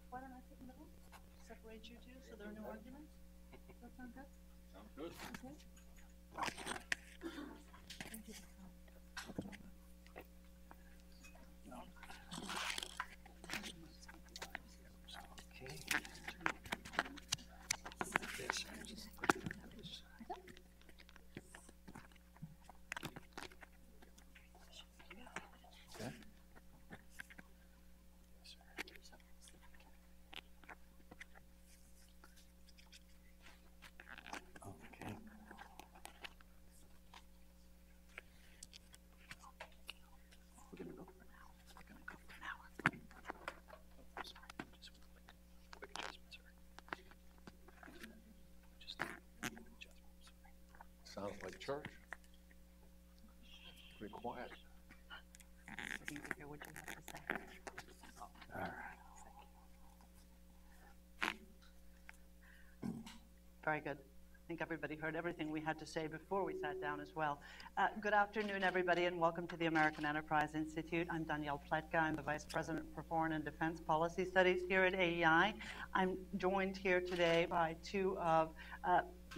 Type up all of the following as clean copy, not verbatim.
Why don't I sit in the middle? Separate you two so there are no arguments? Does that sound good? Sounds good. Okay. Thank you. Sounds like church. Pretty quiet. Need to hear what you have to say. All right. Very good. I think everybody heard everything we had to say before we sat down as well. Good afternoon, everybody, and welcome to the American Enterprise Institute. I'm Danielle Pletka. I'm the Vice President for Foreign and Defense Policy Studies here at AEI. I'm joined here today by two of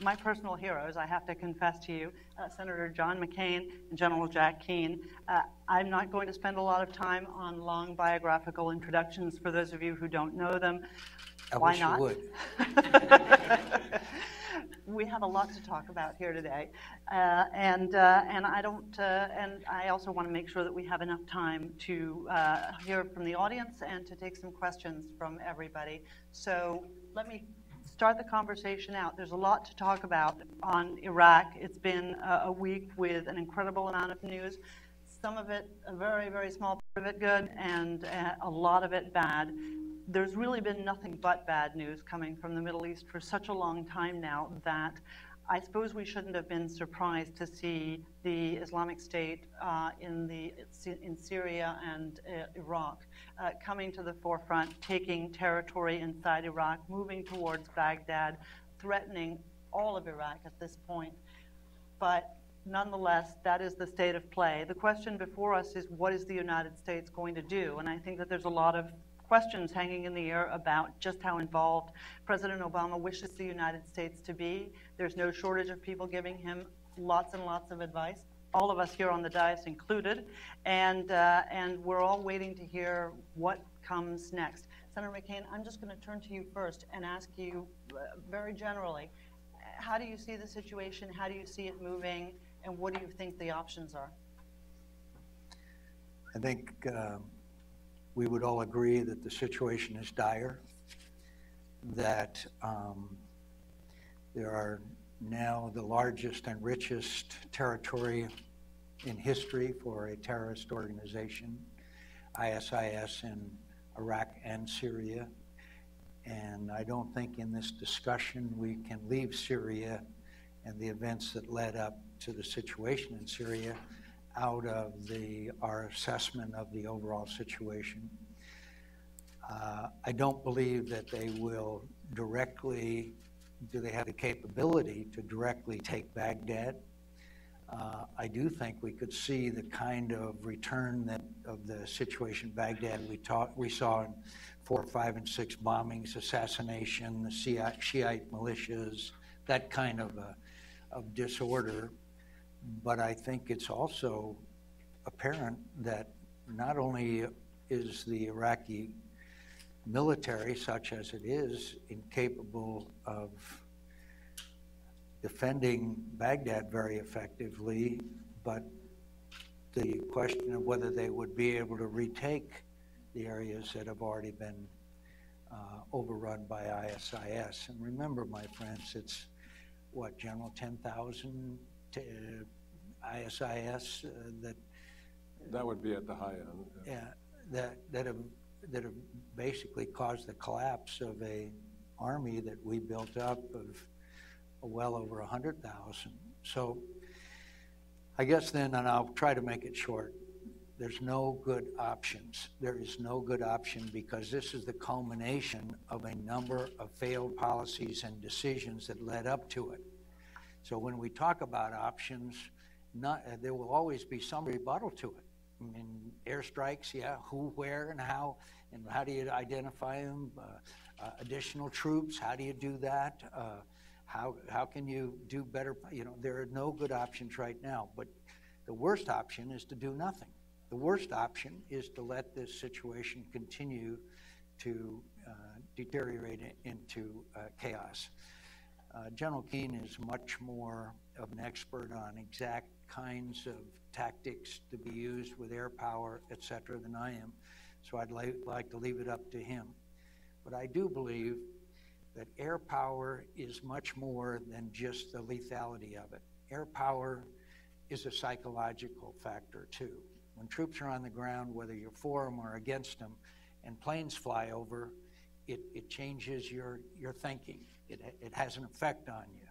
my personal heroes, I have to confess to you, Senator John McCain and General Jack Keane. I'm not going to spend a lot of time on long biographical introductions for those of you who don't know them. Why not? I wish you would. We have a lot to talk about here today, and I also want to make sure that we have enough time to hear from the audience and to take some questions from everybody. So let me start the conversation out. There's a lot to talk about on Iraq. It's been a week with an incredible amount of news. Some of it, a very, very small part of it good, and a lot of it bad. There's really been nothing but bad news coming from the Middle East for such a long time now that I suppose we shouldn't have been surprised to see the Islamic State in Syria and Iraq coming to the forefront, taking territory inside Iraq, moving towards Baghdad, threatening all of Iraq at this point. But nonetheless, that is the state of play. The question before us is, what is the United States going to do? And I think that there's a lot of questions hanging in the air about just how involved President Obama wishes the United States to be. There's no shortage of people giving him lots and lots of advice, all of us here on the dais included, and we're all waiting to hear what comes next. Senator McCain, I'm just going to turn to you first and ask you very generally, how do you see the situation? How do you see it moving? And what do you think the options are? I think we would all agree that the situation is dire, that there are now the largest and richest territory in history for a terrorist organization, ISIS in Iraq and Syria. And I don't think in this discussion we can leave Syria and the events that led up to the situation in Syria out of our assessment of the overall situation. I don't believe that they will directly, do they have the capability to directly take Baghdad? I do think we could see the kind of return of the situation in Baghdad we saw in 4, 5, and 6 bombings, assassination, the Shiite militias, that kind of disorder. But I think it's also apparent that not only is the Iraqi military, such as it is, incapable of defending Baghdad very effectively, but the question of whether they would be able to retake the areas that have already been overrun by ISIS. And remember, my friends, it's what, General, 10,000 ISIS that would be at the high end. Yeah, that have basically caused the collapse of a army that we built up of well over 100,000. So I guess then, and I'll try to make it short, there's no good options. There is no good option because this is the culmination of a number of failed policies and decisions that led up to it. So when we talk about options, there will always be some rebuttal to it. I mean, airstrikes, yeah, who, where, and how do you identify them? Additional troops, how do you do that? How can you do better? You know, there are no good options right now, but the worst option is to do nothing. The worst option is to let this situation continue to deteriorate into chaos. General Keane is much more of an expert on exact kinds of tactics to be used with air power, et cetera, than I am. So I'd like to leave it up to him. But I do believe that air power is much more than just the lethality of it. Air power is a psychological factor too. When troops are on the ground, whether you're for them or against them, and planes fly over, it changes your thinking. It has an effect on you.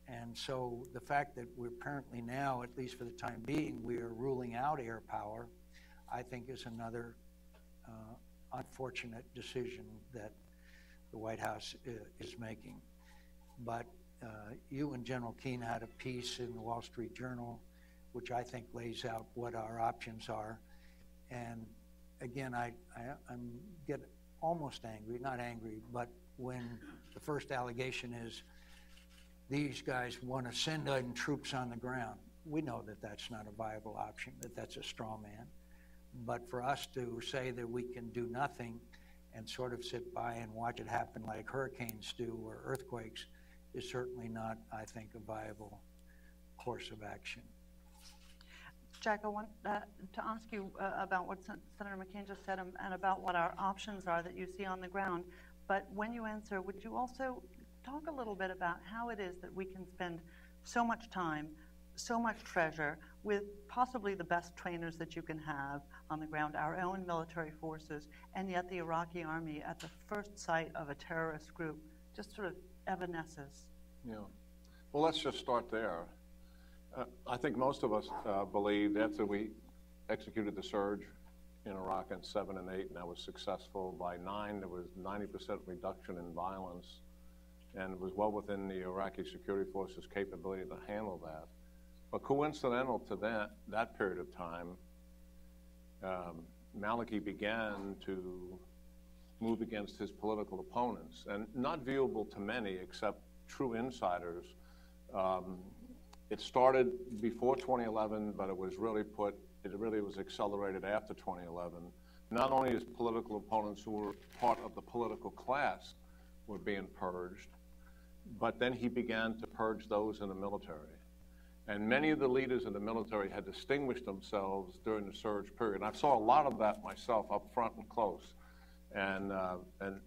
And so the fact that we're apparently now, at least for the time being, we are ruling out air power, I think is another unfortunate decision that the White House is making. But you and General Keane had a piece in the Wall Street Journal, which I think lays out what our options are. And again, I'm getting almost angry, not angry, but when the first allegation is these guys want to send in troops on the ground. We know that that's not a viable option, that that's a straw man. But for us to say that we can do nothing and sort of sit by and watch it happen like hurricanes do or earthquakes is certainly not, I think, a viable course of action. Jack, I want to ask you about what Senator McCain just said and about what our options are that you see on the ground. But when you answer, would you also talk a little bit about how it is that we can spend so much time, so much treasure with possibly the best trainers that you can have on the ground, our own military forces, and yet the Iraqi army at the first sight of a terrorist group just sort of evanesces? Yeah. Well, let's just start there. I think most of us believed after we executed the surge in Iraq in 7 and 8, and that was successful. By 9, there was 90% reduction in violence, and it was well within the Iraqi security forces' capability to handle that. But coincidental to that period of time, Maliki began to move against his political opponents, and not viewable to many except true insiders. It started before 2011, but it really was accelerated after 2011. Not only his political opponents who were part of the political class were being purged, but then he began to purge those in the military. And many of the leaders in the military had distinguished themselves during the surge period. And I saw a lot of that myself up front and close. And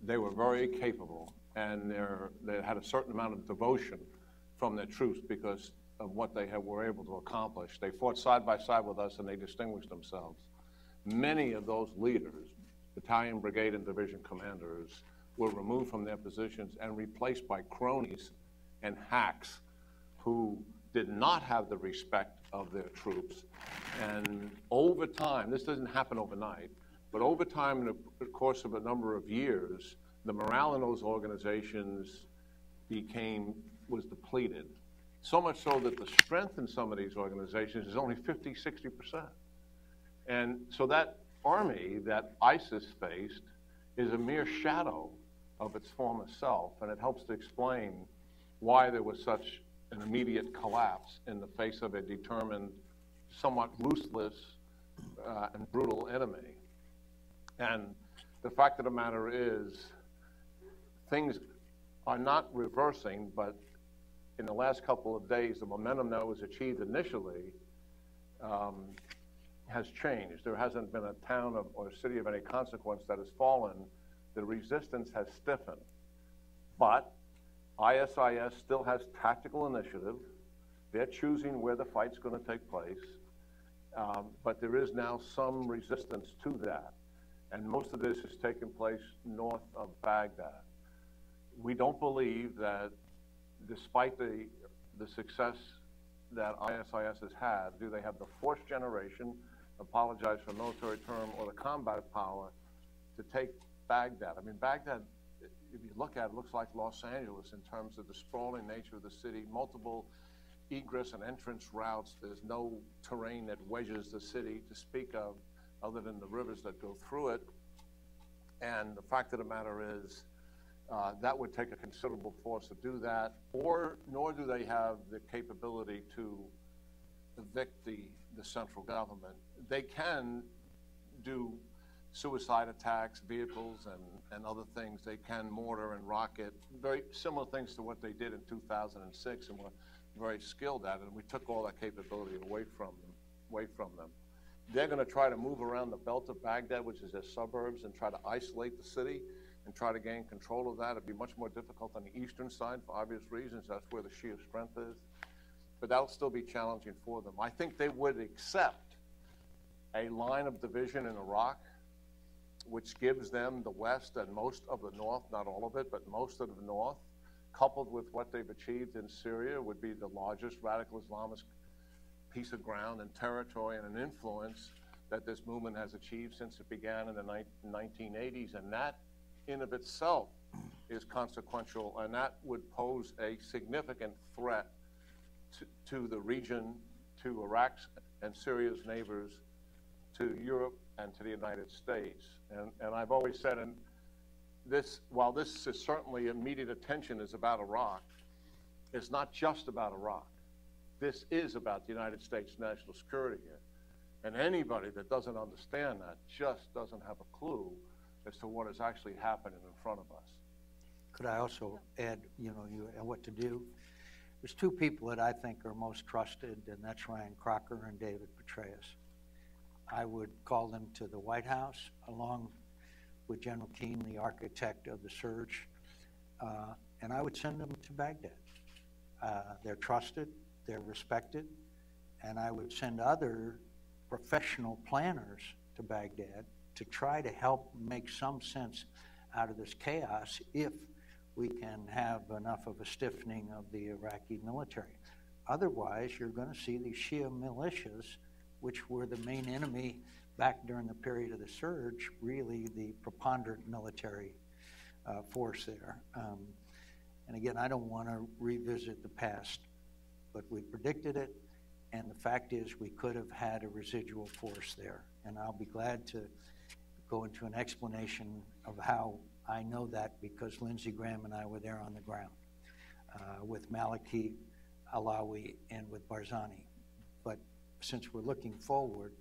they were very capable. And they had a certain amount of devotion from their troops because of what they were able to accomplish. They fought side by side with us and they distinguished themselves. Many of those leaders, battalion, brigade, and division commanders, were removed from their positions and replaced by cronies and hacks who did not have the respect of their troops. And over time, this doesn't happen overnight, but over time, in the course of a number of years, the morale in those organizations was depleted. So much so that the strength in some of these organizations is only 50, 60%. And so that army that ISIS faced is a mere shadow of its former self, and it helps to explain why there was such an immediate collapse in the face of a determined, somewhat ruthless and brutal enemy. And the fact of the matter is, things are not reversing, but in the last couple of days, the momentum that was achieved initially has changed. There hasn't been a town or city of any consequence that has fallen. The resistance has stiffened. But ISIS still has tactical initiative. They're choosing where the fight's going to take place. But there is now some resistance to that. And most of this has taken place north of Baghdad. We don't believe that, despite the success that ISIS has had, do they have the fourth generation, apologize for a military term, or the combat power to take Baghdad. I mean, Baghdad, if you look at it, looks like Los Angeles in terms of the sprawling nature of the city, multiple egress and entrance routes. There's no terrain that wedges the city to speak of, other than the rivers that go through it. And the fact of the matter is, that would take a considerable force to do that, nor do they have the capability to evict the central government. They can do suicide attacks, vehicles, and other things. They can mortar and rocket, very similar things to what they did in 2006, and were very skilled at it. And we took all that capability away from them. They're going to try to move around the belt of Baghdad, which is their suburbs, and try to isolate the city and try to gain control of that. It'd be much more difficult on the eastern side for obvious reasons. That's where the Shia strength is. But that'll still be challenging for them. I think they would accept a line of division in Iraq, which gives them the west and most of the north, not all of it, but most of the north, coupled with what they've achieved in Syria, would be the largest radical Islamist piece of ground and territory and an influence that this movement has achieved since it began in the 1980s. And that in of itself is consequential, and that would pose a significant threat to the region, to Iraq's and Syria's neighbors, to Europe and to the United States. And I've always said, and while this is certainly immediate attention is about Iraq, it's not just about Iraq. This is about the United States national security here. And anybody that doesn't understand that just doesn't have a clue as to what is actually happening in front of us. Could I also add, what to do? There's two people that I think are most trusted, and that's Ryan Crocker and David Petraeus. I would call them to the White House, along with General Keane, the architect of the surge, and I would send them to Baghdad. They're trusted, they're respected, and I would send other professional planners to Baghdad to try to help make some sense out of this chaos if we can have enough of a stiffening of the Iraqi military. Otherwise, you're going to see these Shia militias, which were the main enemy back during the period of the surge, really the preponderant military force there. And again, I don't want to revisit the past, but we predicted it, and the fact is we could have had a residual force there. And I'll be glad to go into an explanation of how I know that, because Lindsey Graham and I were there on the ground with Maliki, Alawi, and with Barzani. But since we're looking forward,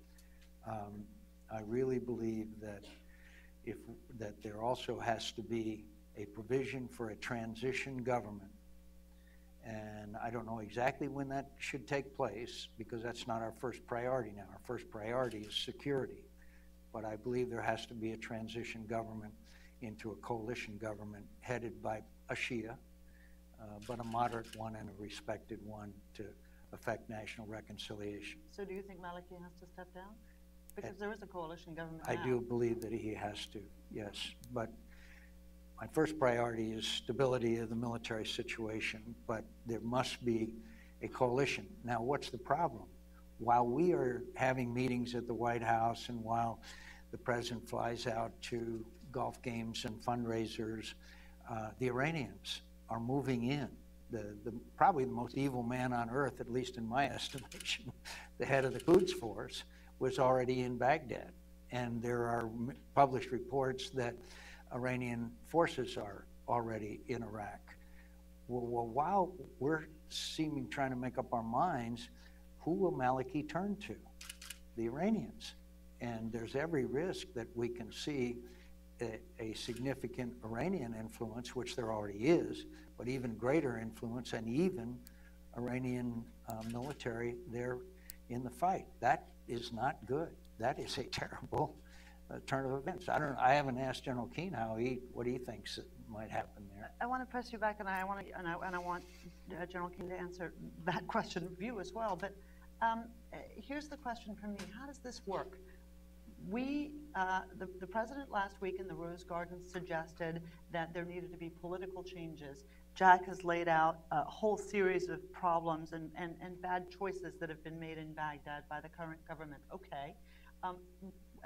I really believe that that there also has to be a provision for a transition government. And I don't know exactly when that should take place, because that's not our first priority now. Our first priority is security. But I believe there has to be a transition government into a coalition government headed by a Shia, but a moderate one and a respected one to affect national reconciliation. So do you think Maliki has to step down? Because there is a coalition government I now. do believe that he has to, yes. But my first priority is stability of the military situation, but there must be a coalition. Now, what's the problem? While we are having meetings at the White House and while the president flies out to golf games and fundraisers, the Iranians are moving in. Probably the most evil man on earth, at least in my estimation, the head of the Quds Force, was already in Baghdad. And there are published reports that Iranian forces are already in Iraq. Well, while we're trying to make up our minds, who will Maliki turn to? The Iranians. And there's every risk that we can see a significant Iranian influence, which there already is, but even greater influence and even Iranian military there in the fight. That is not good. That is a terrible turn of events. I haven't asked General Keane what he thinks might happen there. I want to press you back, and I want General Keane to answer that question of you as well. But here's the question from me: how does this work? The president last week in the Rose Garden suggested that there needed to be political changes. Jack has laid out a whole series of problems and bad choices that have been made in Baghdad by the current government. Okay.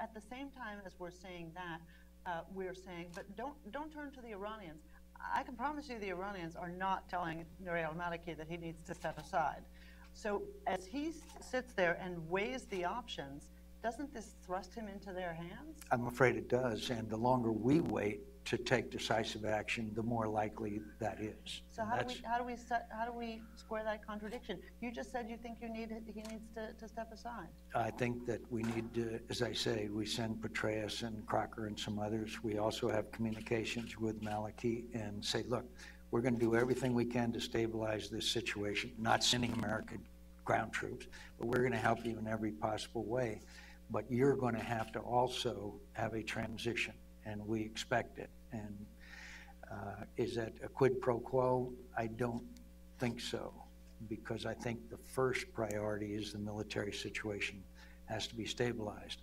At the same time as we're saying that, we're saying, but don't turn to the Iranians. I can promise you the Iranians are not telling Nouri al-Maliki that he needs to step aside. So as he sits there and weighs the options, doesn't this thrust him into their hands? I'm afraid it does, and the longer we wait to take decisive action, the more likely that is. So how do we square that contradiction? You just said you think he needs to step aside. I think that we need to, as I say, we send Petraeus and Crocker and some others. We also have communications with Maliki and say, look, we're going to do everything we can to stabilize this situation, not sending American ground troops, but we're going to help you in every possible way. But you're going to have to also have a transition, and we expect it. And is that a quid pro quo? I don't think so, because I think the first priority is the military situation has to be stabilized.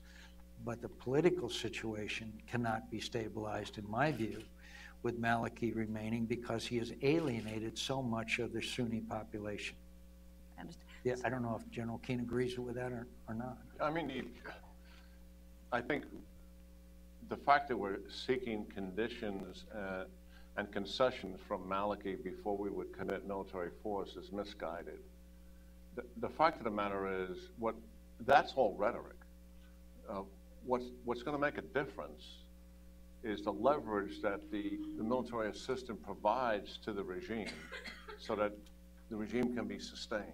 But the political situation cannot be stabilized, in my view, with Maliki remaining, because he has alienated so much of the Sunni population. I understand. Yeah, I don't know if General Keane agrees with that or not. I mean, I think the fact that we're seeking conditions and concessions from Maliki before we would commit military force is misguided. The fact of the matter is, that's all rhetoric. What's going to make a difference is the leverage that the military assistance provides to the regime so that the regime can be sustained.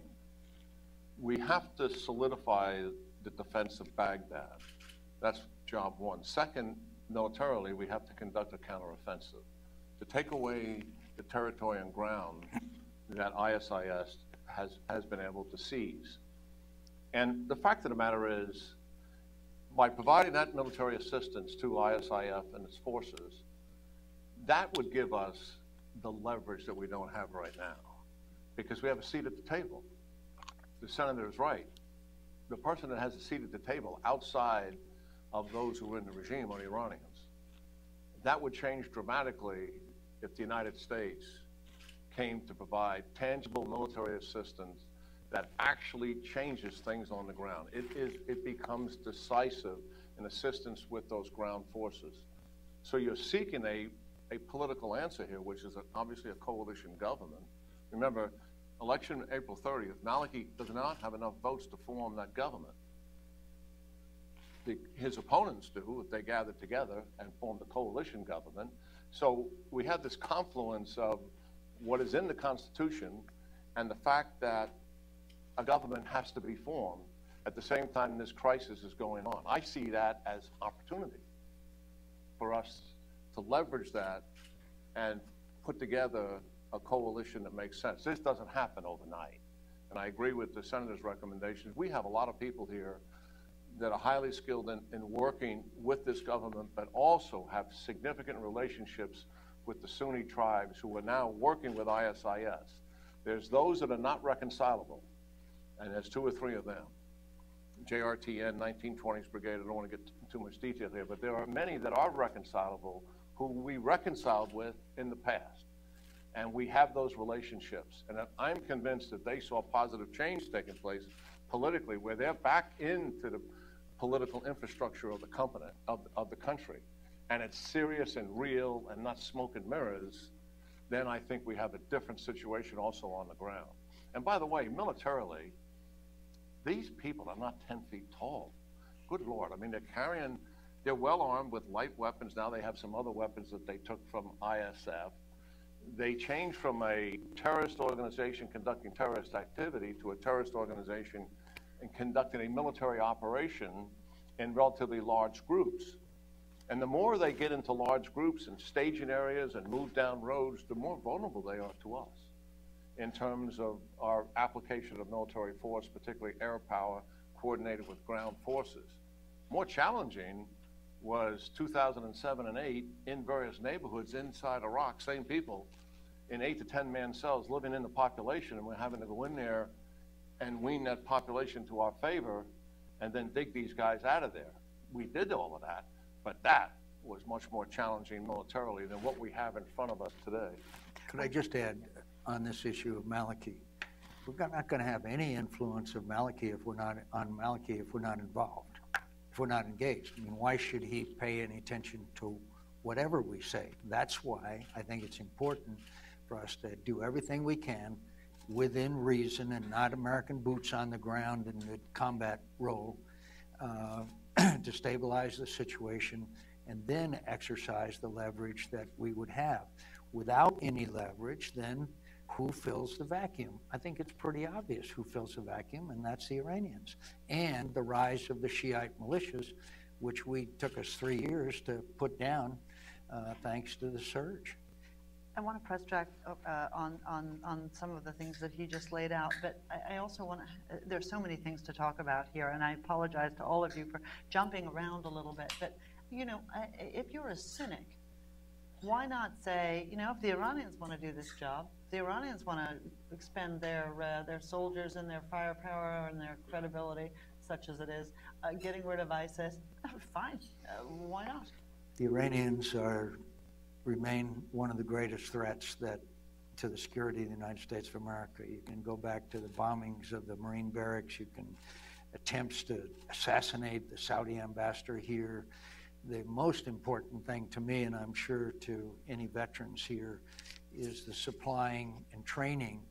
We have to solidify the defense of Baghdad. That's job one. Second, militarily, we have to conduct a counteroffensive to take away the territory and ground that ISIS has been able to seize. And the fact of the matter is, by providing that military assistance to ISIF and its forces, that would give us the leverage that we don't have right now, because we have a seat at the table. The senator is right. The person that has a seat at the table outside of those who are in the regime are Iranians. That would change dramatically if the United States came to provide tangible military assistance that actually changes things on the ground. It becomes decisive in assistance with those ground forces. So you're seeking a political answer here, which is obviously a coalition government. Remember, election April 30th, Maliki does not have enough votes to form that government. His opponents do if they gather together and form the coalition government. So we have this confluence of what is in the Constitution and the fact that a government has to be formed at the same time this crisis is going on. I see that as opportunity for us to leverage that and put together a coalition that makes sense. This doesn't happen overnight. And I agree with the senator's recommendations. We have a lot of people here that are highly skilled in working with this government, but also have significant relationships with the Sunni tribes who are now working with ISIS. There's those that are not reconcilable, and there's 2 or 3 of them. JRTN, 1920s Brigade, I don't want to get too much detail here, but there are many that are reconcilable who we reconciled with in the past. And we have those relationships. And I'm convinced that they saw positive change taking place politically, where they're back into the political infrastructure of the country, and it's serious and real and not smoke and mirrors, then I think we have a different situation also on the ground. And by the way, militarily, these people are not 10 feet tall. Good Lord. I mean, they're well armed with light weapons. Now they have some other weapons that they took from ISF. They changed from a terrorist organization conducting terrorist activity to a terrorist organization and conducting a military operation in relatively large groups. And the more they get into large groups and staging areas and move down roads, the more vulnerable they are to us in terms of our application of military force, particularly air power, coordinated with ground forces. More challenging was 2007 and 8 in various neighborhoods inside Iraq, same people in 8 to 10 man cells living in the population, and we're having to go in there and wean that population to our favor and then dig these guys out of there. We did all of that, but that was much more challenging militarily than what we have in front of us today. Could I just add on this issue of Maliki? We're not going to have any influence of Maliki if we're not involved, if we're not engaged. I mean, why should he pay any attention to whatever we say? That's why I think it's important for us to do everything we can within reason and not American boots on the ground in the combat role to stabilize the situation and then exercise the leverage that we would have. Without any leverage, then who fills the vacuum? I think it's pretty obvious who fills the vacuum, and that's the Iranians. And the rise of the Shiite militias, which took us 3 years to put down thanks to the surge. I want to press Jack on some of the things that he just laid out, but I also want to, there's so many things to talk about here, and I apologize to all of you for jumping around a little bit, but you know, if you're a cynic, why not say, you know, if the Iranians want to do this job, if the Iranians want to expend their soldiers and their firepower and their credibility, such as it is, getting rid of ISIS, fine, why not? The Iranians remain one of the greatest threats to the security of the United States of America. You can go back to the bombings of the Marine barracks. You can attempts to assassinate the Saudi ambassador here. The most important thing to me, and I'm sure to any veterans here, is the supplying and training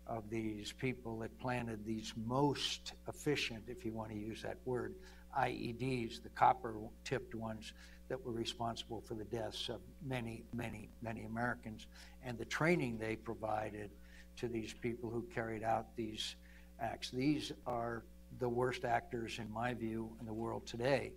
of these people that planted these most efficient, if you want to use that word, IEDs, the copper-tipped ones that were responsible for the deaths of many, many, many Americans, and the training they provided to these people who carried out these acts. These are the worst actors, in my view, in the world today.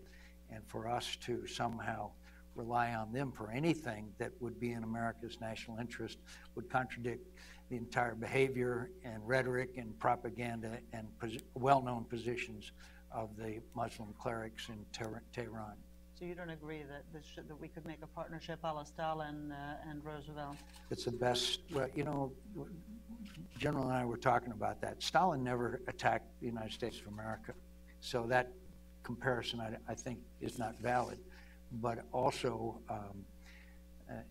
And for us to somehow rely on them for anything that would be in America's national interest would contradict the entire behavior and rhetoric and propaganda and well-known positions of the Muslim clerics in Tehran. So you don't agree that that we could make a partnership a la Stalin and Roosevelt? It's the best. Well, you know, General and I were talking about that. Stalin never attacked the United States of America, so that comparison I think is not valid. But also,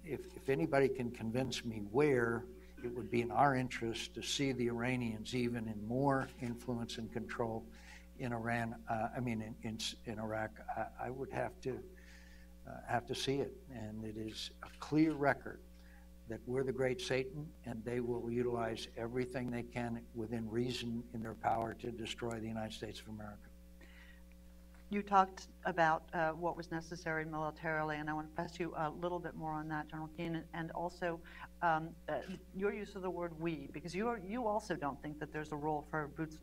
if anybody can convince me where it would be in our interest to see the Iranians even in more influence and control in Iran, in Iraq, I would have to see it. And it is a clear record that we're the great Satan, and they will utilize everything they can within reason in their power to destroy the United States of America. You talked about what was necessary militarily, and I want to press you a little bit more on that, General Keane, and also your use of the word "we," because you also don't think that there's a role for boots.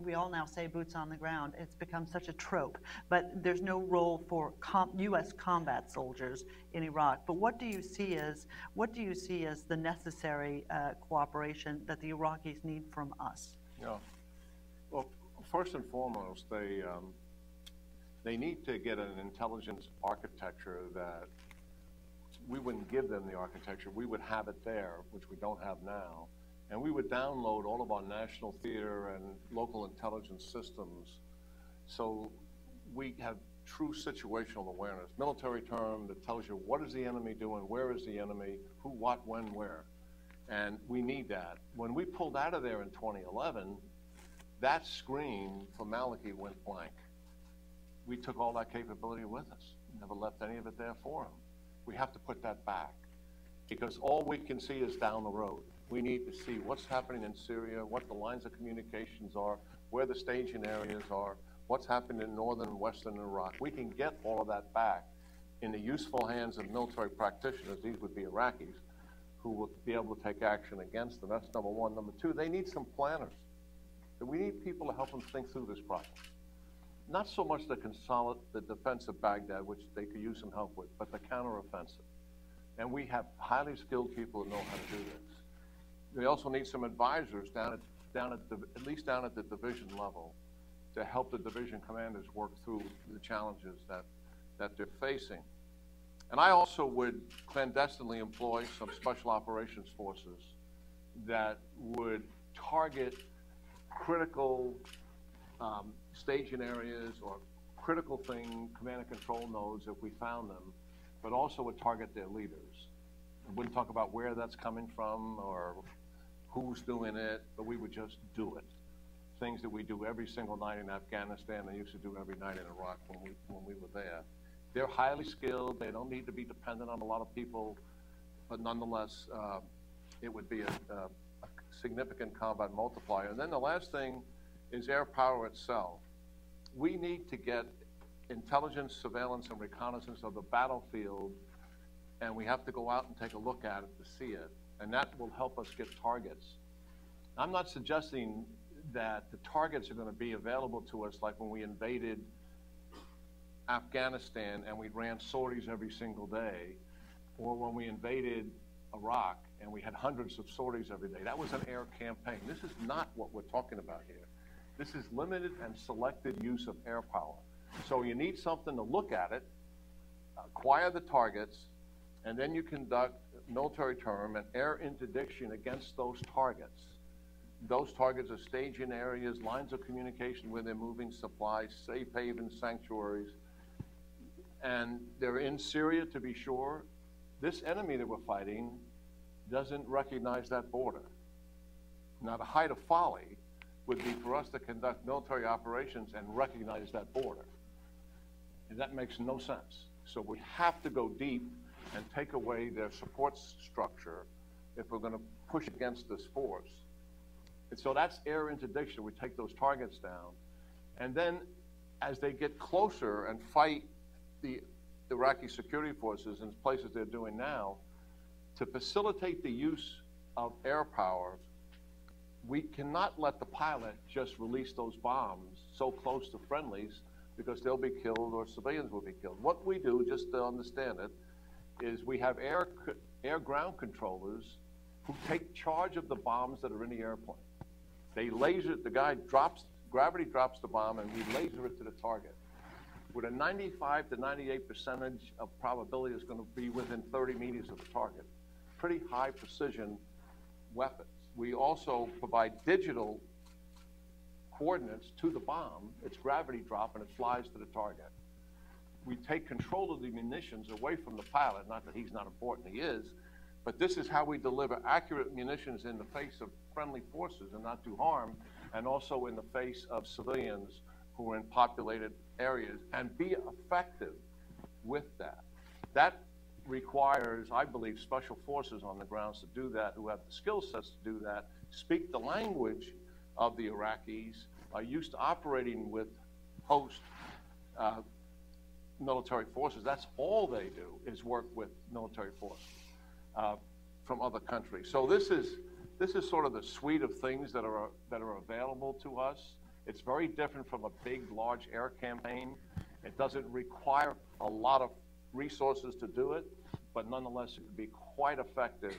We all now say boots on the ground. It's become such a trope, but there's no role for U.S. combat soldiers in Iraq. But what do you see as the necessary cooperation that the Iraqis need from us? Yeah. Well, first and foremost, they need to get an intelligence architecture that we wouldn't give them the architecture. We would have it there, which we don't have now. And we would download all of our national theater and local intelligence systems so we have true situational awareness. Military term that tells you what is the enemy doing, where is the enemy, who, what, when, where. And we need that. When we pulled out of there in 2011, that screen for Maliki went blank. We took all that capability with us, never left any of it there for him. We have to put that back because all we can see is down the road. We need to see what's happening in Syria, what the lines of communications are, where the staging areas are, what's happening in northern and western Iraq. We can get all of that back in the useful hands of military practitioners. These would be Iraqis who will be able to take action against them. That's number one. Number two, they need some planners. We need people to help them think through this process. Not so much the defense of Baghdad, which they could use some help with, but the counteroffensive. And we have highly skilled people that know how to do this. They also need some advisors at least down at the division level to help the division commanders work through the challenges that they're facing. And I also would clandestinely employ some special operations forces that would target critical staging areas or critical command and control nodes if we found them, but also would target their leaders. I wouldn't talk about where that's coming from or who's doing it, but we would just do it. Things that we do every single night in Afghanistan, they used to do every night in Iraq when we were there. They're highly skilled. They don't need to be dependent on a lot of people, but nonetheless, it would be a significant combat multiplier. And then the last thing is air power itself. We need to get intelligence, surveillance, and reconnaissance of the battlefield, and we have to go out and take a look at it to see it, and that will help us get targets. I'm not suggesting that the targets are going to be available to us like when we invaded Afghanistan and we ran sorties every single day, or when we invaded Iraq and we had hundreds of sorties every day. That was an air campaign. This is not what we're talking about here. This is limited and selected use of air power. So you need something to look at it, acquire the targets, and then you conduct military term and air interdiction against those targets. Those targets are staging areas, lines of communication where they're moving supplies, safe havens, sanctuaries. And they're in Syria, to be sure. This enemy that we're fighting doesn't recognize that border. Now, the height of folly would be for us to conduct military operations and recognize that border. And that makes no sense. So we have to go deep and take away their support structure if we're going to push against this force. And so that's air interdiction. We take those targets down. And then as they get closer and fight the Iraqi security forces in places they're doing now, to facilitate the use of air power, we cannot let the pilot just release those bombs so close to friendlies because they'll be killed or civilians will be killed. What we do, just to understand it, is we have air-ground controllers who take charge of the bombs that are in the airplane. They laser it, the guy gravity drops the bomb and we laser it to the target. With a 95 to 98% of probability it's going to be within 30 meters of the target. Pretty high precision weapons. We also provide digital coordinates to the bomb. It's gravity drop and it flies to the target. We take control of the munitions away from the pilot, not that he's not important, he is, but this is how we deliver accurate munitions in the face of friendly forces and not do harm, and also in the face of civilians who are in populated areas, and be effective with that. That requires, I believe, special forces on the grounds to do that, who have the skill sets to do that, speak the language of the Iraqis, are used to operating with host military forces. That's all they do, is work with military forces from other countries. So this is sort of the suite of things that are available to us. It's very different from a big, large air campaign. It doesn't require a lot of resources to do it, but nonetheless, it would be quite effective,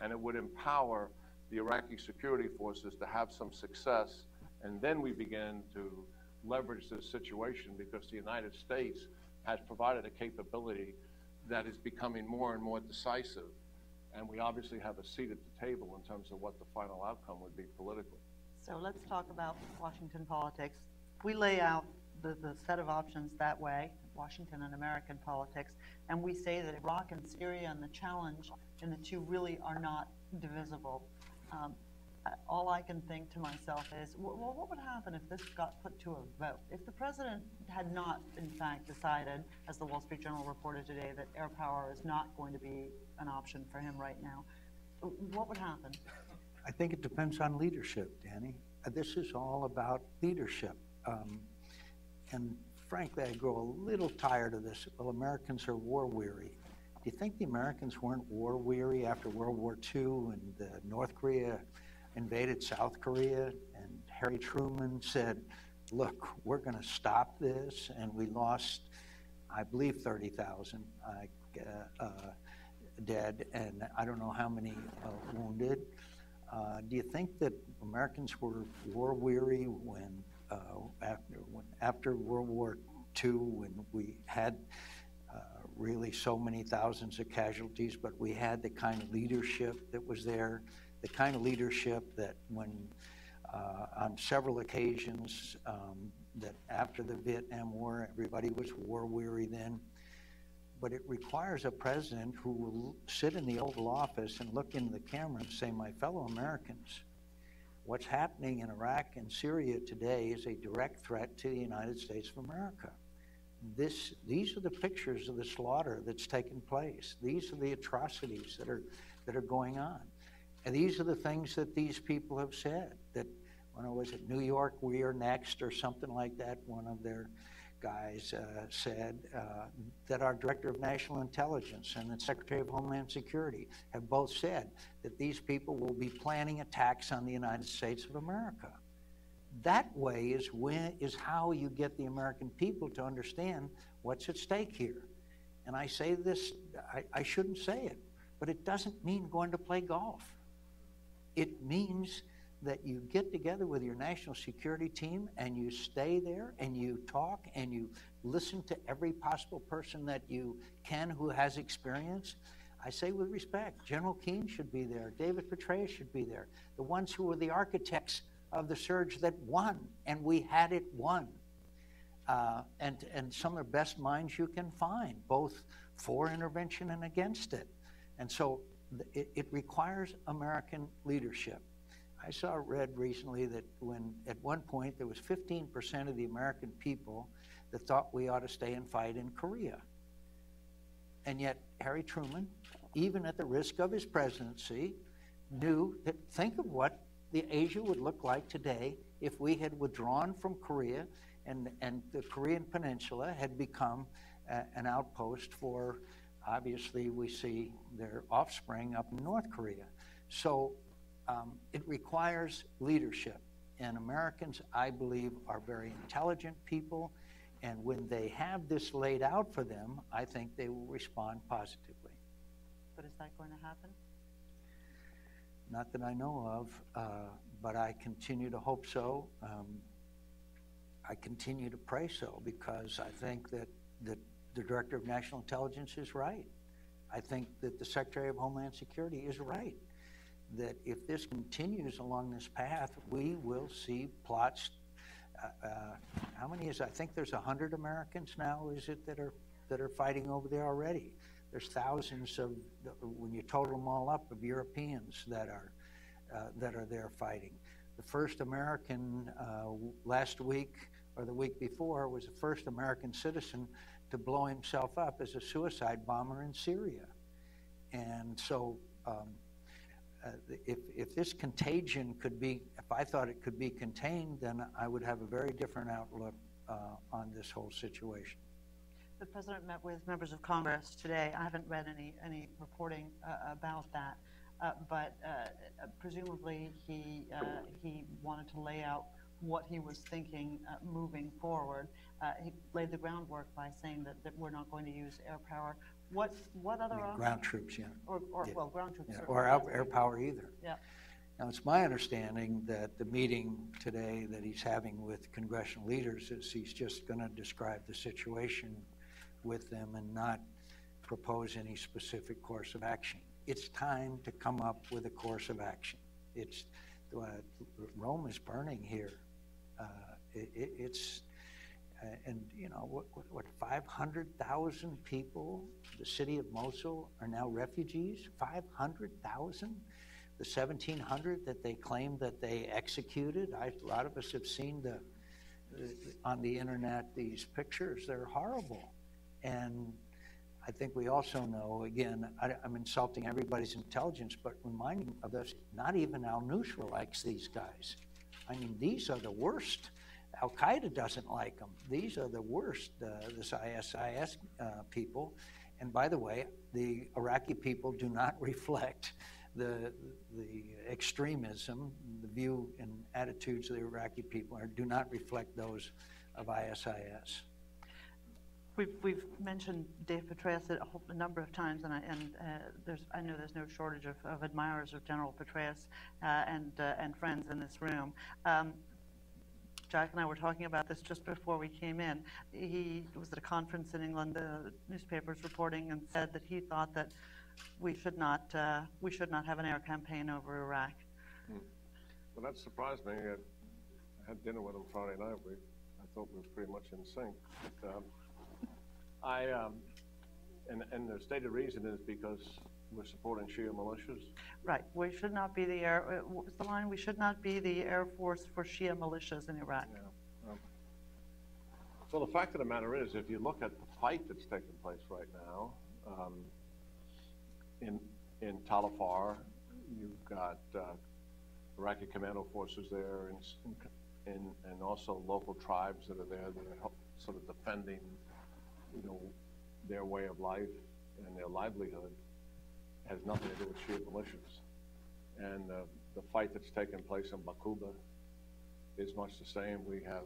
and it would empower the Iraqi security forces to have some success. And then we begin to leverage this situation because the United States has provided a capability that is becoming more and more decisive. And we obviously have a seat at the table in terms of what the final outcome would be politically. So let's talk about Washington politics. We lay out the set of options that way, Washington and American politics, and we say that Iraq and Syria and the challenge in the two really are not divisible. All I can think to myself is, well, what would happen if this got put to a vote? If the president had not, in fact, decided, as the Wall Street Journal reported today, that air power is not going to be an option for him right now, what would happen? I think it depends on leadership, Danny. This is all about leadership. And frankly, I grow a little tired of this. Well, Americans are war weary. Do you think the Americans weren't war weary after World War II and North Korea invaded South Korea and Harry Truman said, look, we're going to stop this, and we lost, I believe, 30,000 dead and I don't know how many wounded. Do you think that Americans were war weary when after World War II, when we had really so many thousands of casualties, but we had the kind of leadership that was there, the kind of leadership that when on several occasions that after the Vietnam War, everybody was war weary then, but it requires a president who will sit in the Oval Office and look into the camera and say, my fellow Americans, what's happening in Iraq and Syria today is a direct threat to the United States of America. These are the pictures of the slaughter that's taken place. These are the atrocities that are going on. And these are the things that these people have said, that when I was at New York, we are next, or something like that, one of their guys said that our Director of National Intelligence and the Secretary of Homeland Security have both said that these people will be planning attacks on the United States of America. That way is how you get the American people to understand what's at stake here. And I say this, I shouldn't say it, but it doesn't mean going to play golf. It means that you get together with your national security team and you stay there and you talk and you listen to every possible person that you can who has experience. I say with respect, General Keane should be there, David Petraeus should be there, the ones who were the architects of the surge that won, and we had it won. And some of the best minds you can find, both for intervention and against it. And so it requires American leadership. I read recently that when at one point there was 15% of the American people that thought we ought to stay and fight in Korea. And yet Harry Truman, even at the risk of his presidency, knew that think of what the Asia would look like today if we had withdrawn from Korea and the Korean Peninsula had become an outpost for, obviously we see their offspring up in North Korea. So it requires leadership, and Americans, I believe, are very intelligent people, and when they have this laid out for them, I think they will respond positively. But is that going to happen? Not that I know of, but I continue to hope so. I continue to pray so, because I think that the Director of National Intelligence is right. I think that the Secretary of Homeland Security is right, that if this continues along this path, we will see plots. How many is, I think there's 100 Americans now, is it, that are fighting over there already? There's thousands of, when you total them all up, of Europeans that are there fighting. The first American last week or the week before was the first American citizen to blow himself up as a suicide bomber in Syria. And so if this contagion could be, if I thought it could be contained, then I would have a very different outlook on this whole situation. The President met with members of Congress today. I haven't read any reporting about that, but presumably he wanted to lay out what he was thinking moving forward. He laid the groundwork by saying that we're not going to use air power. What other ground troops, yeah. Or yeah. Well, ground troops. Yeah. Or air power either. Yeah. Now, it's my understanding that the meeting today that he's having with congressional leaders is he's just going to describe the situation with them and not propose any specific course of action. It's time to come up with a course of action. It's Rome is burning here. And you know what 500,000 people, the city of Mosul, are now refugees. 500,000. The 1,700 that they claim that they executed. A lot of us have seen on the internet these pictures. They're horrible. And I think we also know, again, I'm insulting everybody's intelligence, but reminding of this, not even al-Nusra likes these guys. I mean, these are the worst. Al-Qaeda doesn't like them. These are the worst, this ISIS people. And by the way, the Iraqi people do not reflect the extremism, the view and attitudes of the Iraqi people do not reflect those of ISIS. We've mentioned Dave Petraeus a number of times, and I know there's no shortage of admirers of General Petraeus and friends in this room. Jack and I were talking about this just before we came in. He was at a conference in England, the newspapers reporting, and said that he thought that we should not have an air campaign over Iraq. Well, that surprised me. I had dinner with him Friday night. I thought we were pretty much in sync. But, and the stated reason is because we're supporting Shia militias. Right. We should not be the air. What was the line? We should not be the air force for Shia militias in Iraq. Yeah. So the fact of the matter is, if you look at the fight that's taking place right now, in Tal Afar, you've got Iraqi commando forces there, and also local tribes that are there that are sort of defending, their way of life and their livelihood. Has nothing to do with Shia militias. And the fight that's taking place in Baquba is much the same. We have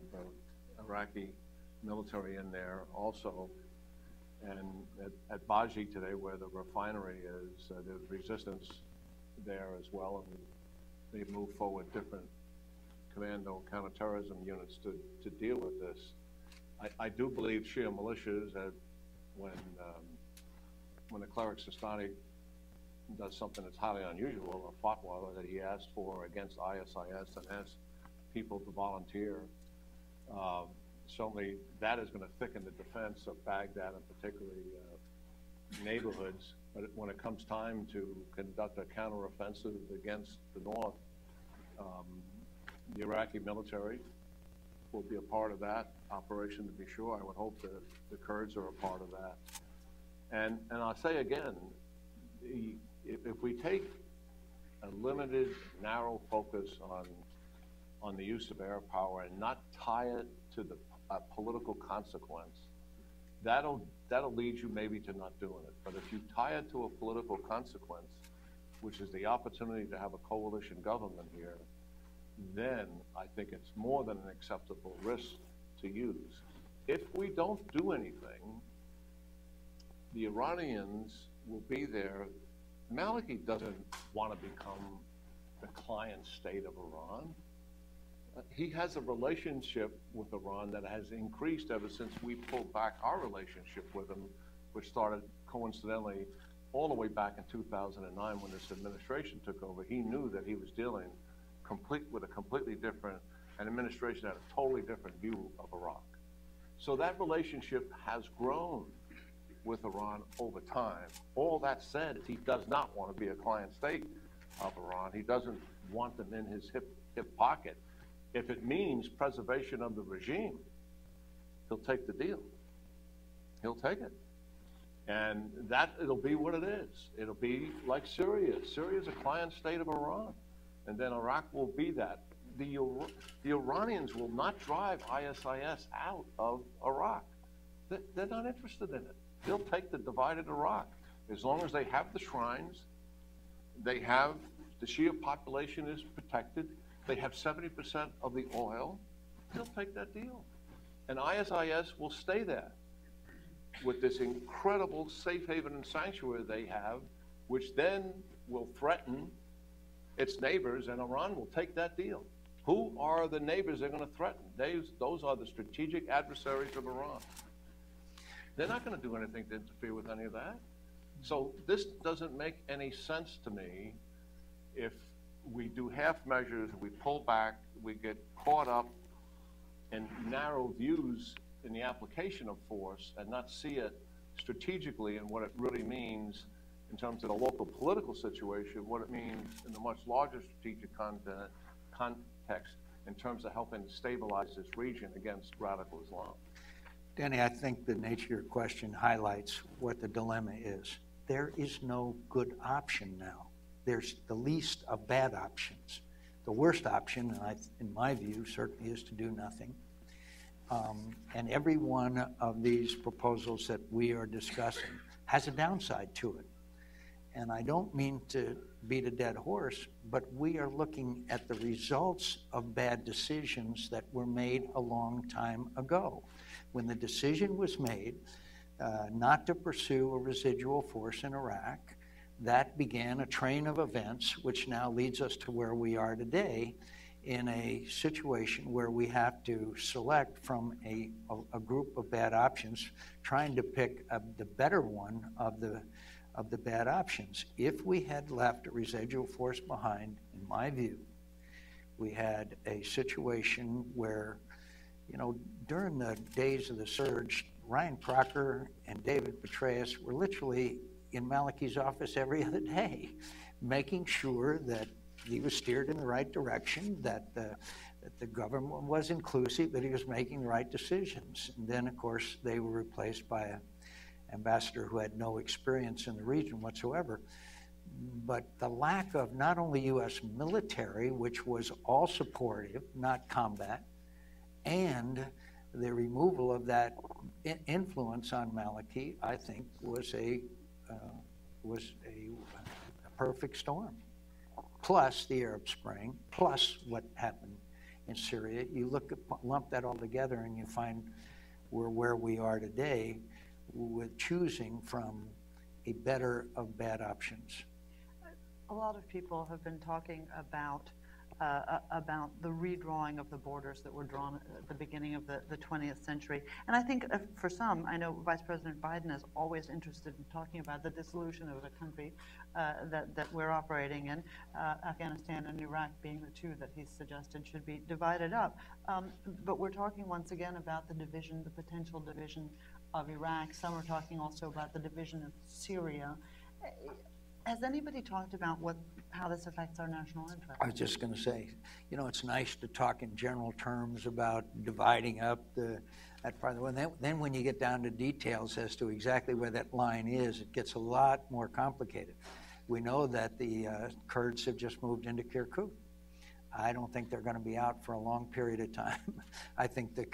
Iraqi military in there also. And at Baji today, where the refinery is, there's resistance there as well. And they move forward different commando counterterrorism units to deal with this. I do believe Shia militias, when the cleric Sistani does something that's highly unusual, a fatwa that he asked for against ISIS and asked people to volunteer. Certainly that is going to thicken the defense of Baghdad and particularly neighborhoods. But when it comes time to conduct a counteroffensive against the north, the Iraqi military will be a part of that operation, to be sure. I would hope that the Kurds are a part of that. And I'll say again, if we take a limited, narrow focus on the use of air power and not tie it to the political consequence, that'll lead you maybe to not doing it. But if you tie it to a political consequence, which is the opportunity to have a coalition government here, then I think it's more than an acceptable risk to use. If we don't do anything, the Iranians will be there. Maliki doesn't want to become the client state of Iran. He has a relationship with Iran that has increased ever since we pulled back our relationship with him, which started coincidentally all the way back in 2009 when this administration took over. He knew that he was dealing with a completely different, an administration that had a totally different view of Iraq. So that relationship has grown with Iran over time. All that said, he does not want to be a client state of Iran. He doesn't want them in his hip pocket. If it means preservation of the regime, he'll take the deal. He'll take it. And it'll be what it is. It'll be like Syria. Syria is a client state of Iran. And then Iraq will be that. The Iranians will not drive ISIS out of Iraq. They're not interested in it. They'll take the divided Iraq. As long as they have the shrines, the Shia population is protected, they have 70% of the oil, they'll take that deal. And ISIS will stay there with this incredible safe haven and sanctuary they have, which then will threaten its neighbors, and Iran will take that deal. Who are the neighbors they're going to threaten? Those are the strategic adversaries of Iran. They're not going to do anything to interfere with any of that. So this doesn't make any sense to me if we do half measures, we pull back, we get caught up in narrow views in the application of force and not see it strategically and what it really means in terms of the local political situation, what it means in the much larger strategic context in terms of helping to stabilize this region against radical Islam. Danny, I think the nature of your question highlights what the dilemma is. There is no good option now. There's the least of bad options. The worst option, in my view, certainly is to do nothing. And every one of these proposals that we are discussing has a downside to it. And I don't mean to beat a dead horse, but we are looking at the results of bad decisions that were made a long time ago. When the decision was made not to pursue a residual force in Iraq, that began a train of events which now leads us to where we are today in a situation where we have to select from a group of bad options, trying to pick the better one of the bad options. If we had left a residual force behind, in my view, we had a situation where, you know, during the days of the surge, Ryan Crocker and David Petraeus were literally in Maliki's office every other day, making sure that he was steered in the right direction, that the government was inclusive, that he was making the right decisions. And then, of course, they were replaced by an ambassador who had no experience in the region whatsoever. But the lack of not only U.S. military, which was all supportive, not combat, and the removal of that influence on Maliki, I think, was a perfect storm. Plus the Arab Spring, plus what happened in Syria. You lump that all together and you find we're where we are today with choosing from a better of bad options. A lot of people have been talking about the redrawing of the borders that were drawn at the beginning of the 20th century. And I think for some, I know Vice President Biden is always interested in talking about the dissolution of a country that we're operating in, Afghanistan and Iraq being the two that he's suggested should be divided up. But we're talking once again about the division, the potential division of Iraq. Some are talking also about the division of Syria. Has anybody talked about how this affects our national interest? I was just going to say, you know, it's nice to talk in general terms about dividing up that part of the world. Then when you get down to details as to exactly where that line is, it gets a lot more complicated. We know that the Kurds have just moved into Kirkuk. I don't think they're going to be out for a long period of time. I think the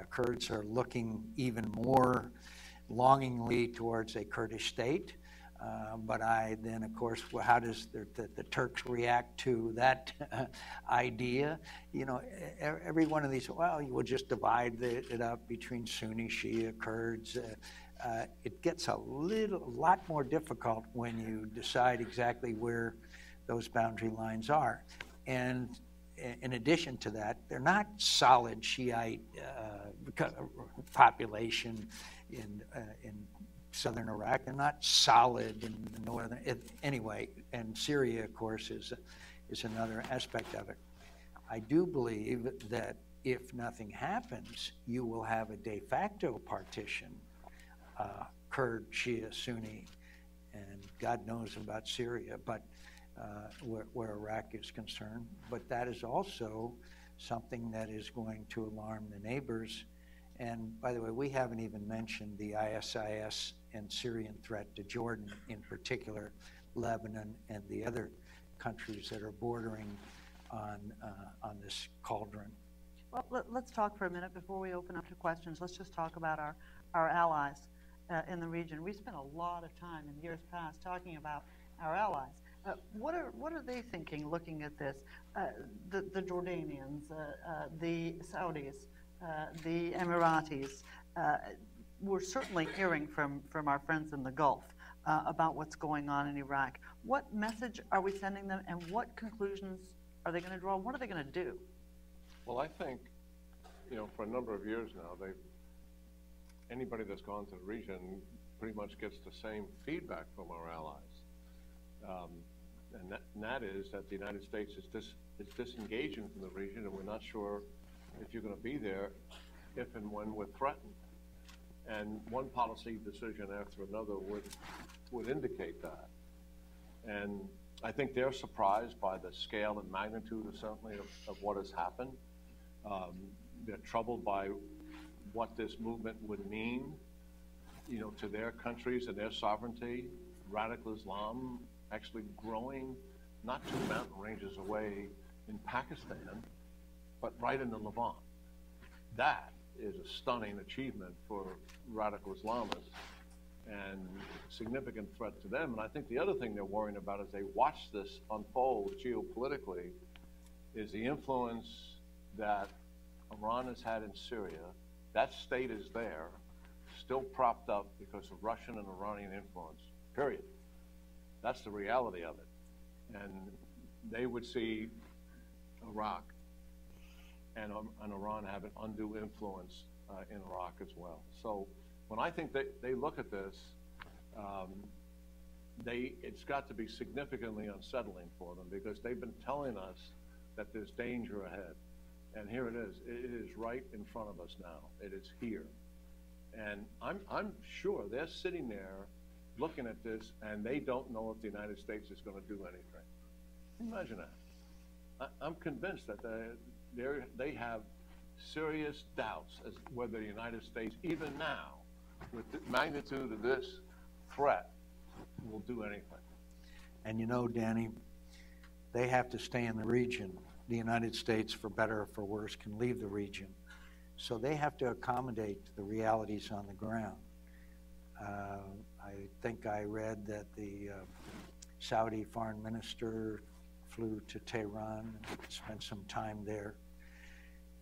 Kurds are looking even more longingly towards a Kurdish state. But then, of course, how does the Turks react to that idea? You know, every one of these, well, you will just divide it up between Sunni, Shia, Kurds. It gets a lot more difficult when you decide exactly where those boundary lines are. And in addition to that, they're not solid Shiite population in southern Iraq. They're not solid in the northern. Anyway, and Syria, of course, is another aspect of it. I do believe that if nothing happens, you will have a de facto partition, Kurd, Shia, Sunni, and God knows about Syria, but where Iraq is concerned. But that is also something that is going to alarm the neighbors. And by the way, we haven't even mentioned the ISIS and Syrian threat to Jordan in particular, Lebanon, and the other countries that are bordering on this cauldron. Well, let's talk for a minute before we open up to questions. Let's just talk about our allies in the region. We spent a lot of time in years past talking about our allies. What are they thinking looking at this? The Jordanians, the Saudis, the Emiratis. We're certainly hearing from our friends in the Gulf about what's going on in Iraq. What message are we sending them, and what conclusions are they going to draw? What are they going to do? Well, I think, you know, for a number of years now, anybody that's gone to the region pretty much gets the same feedback from our allies. And that is that the United States is disengaging from the region, and we're not sure if you're going to be there if and when we're threatened. And one policy decision after another would indicate that. And I think they're surprised by the scale and magnitude, certainly, of what has happened. They're troubled by what this movement would mean, you know, to their countries and their sovereignty. Radical Islam actually growing not 2 mountain ranges away in Pakistan, but right in the Levant. That is a stunning achievement for radical Islamists and significant threat to them. And I think the other thing they're worrying about as they watch this unfold geopolitically is the influence that Iran has had in Syria. That state is there, still propped up because of Russian and Iranian influence, period. That's the reality of it. And they would see Iraq and Iran have an undue influence in Iraq as well. So when I think they look at this, it's got to be significantly unsettling for them, because they've been telling us that there's danger ahead. And here it is. It is right in front of us now. It is here. And I'm sure they're sitting there looking at this, and they don't know if the United States is going to do anything. Imagine that. I'm convinced that they have serious doubts as whether the United States, even now, with the magnitude of this threat, will do anything. And you know, Danny, they have to stay in the region. The United States, for better or for worse, can leave the region. So they have to accommodate the realities on the ground. I think I read that the Saudi foreign minister flew to Tehran and spent some time there.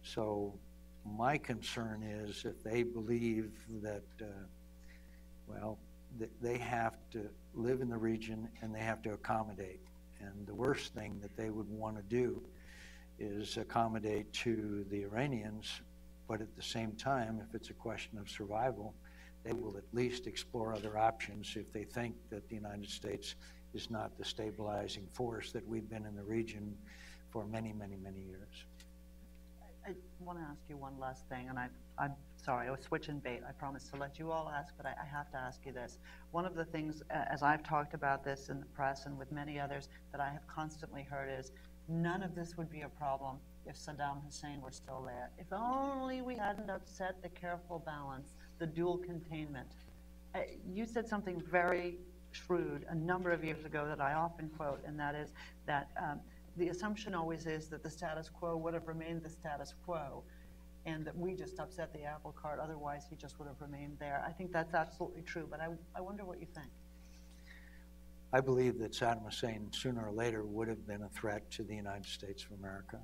So my concern is if they believe that, they have to live in the region and they have to accommodate. And the worst thing that they would want to do is accommodate to the Iranians, but at the same time, if it's a question of survival, they will at least explore other options if they think that the United States is not the stabilizing force that we've been in the region for many, many, many years. I want to ask you one last thing, and I'm sorry, I was switching bait. I promised to let you all ask, but I have to ask you this. One of the things, as I've talked about this in the press and with many others, that I have constantly heard is, none of this would be a problem if Saddam Hussein were still there. If only we hadn't upset the careful balance, the dual containment. You said something very shrewd a number of years ago that I often quote, and that is that the assumption always is that the status quo would have remained the status quo, and that we just upset the apple cart, otherwise he just would have remained there. I think that's absolutely true, but I wonder what you think. I believe that Saddam Hussein sooner or later would have been a threat to the United States of America.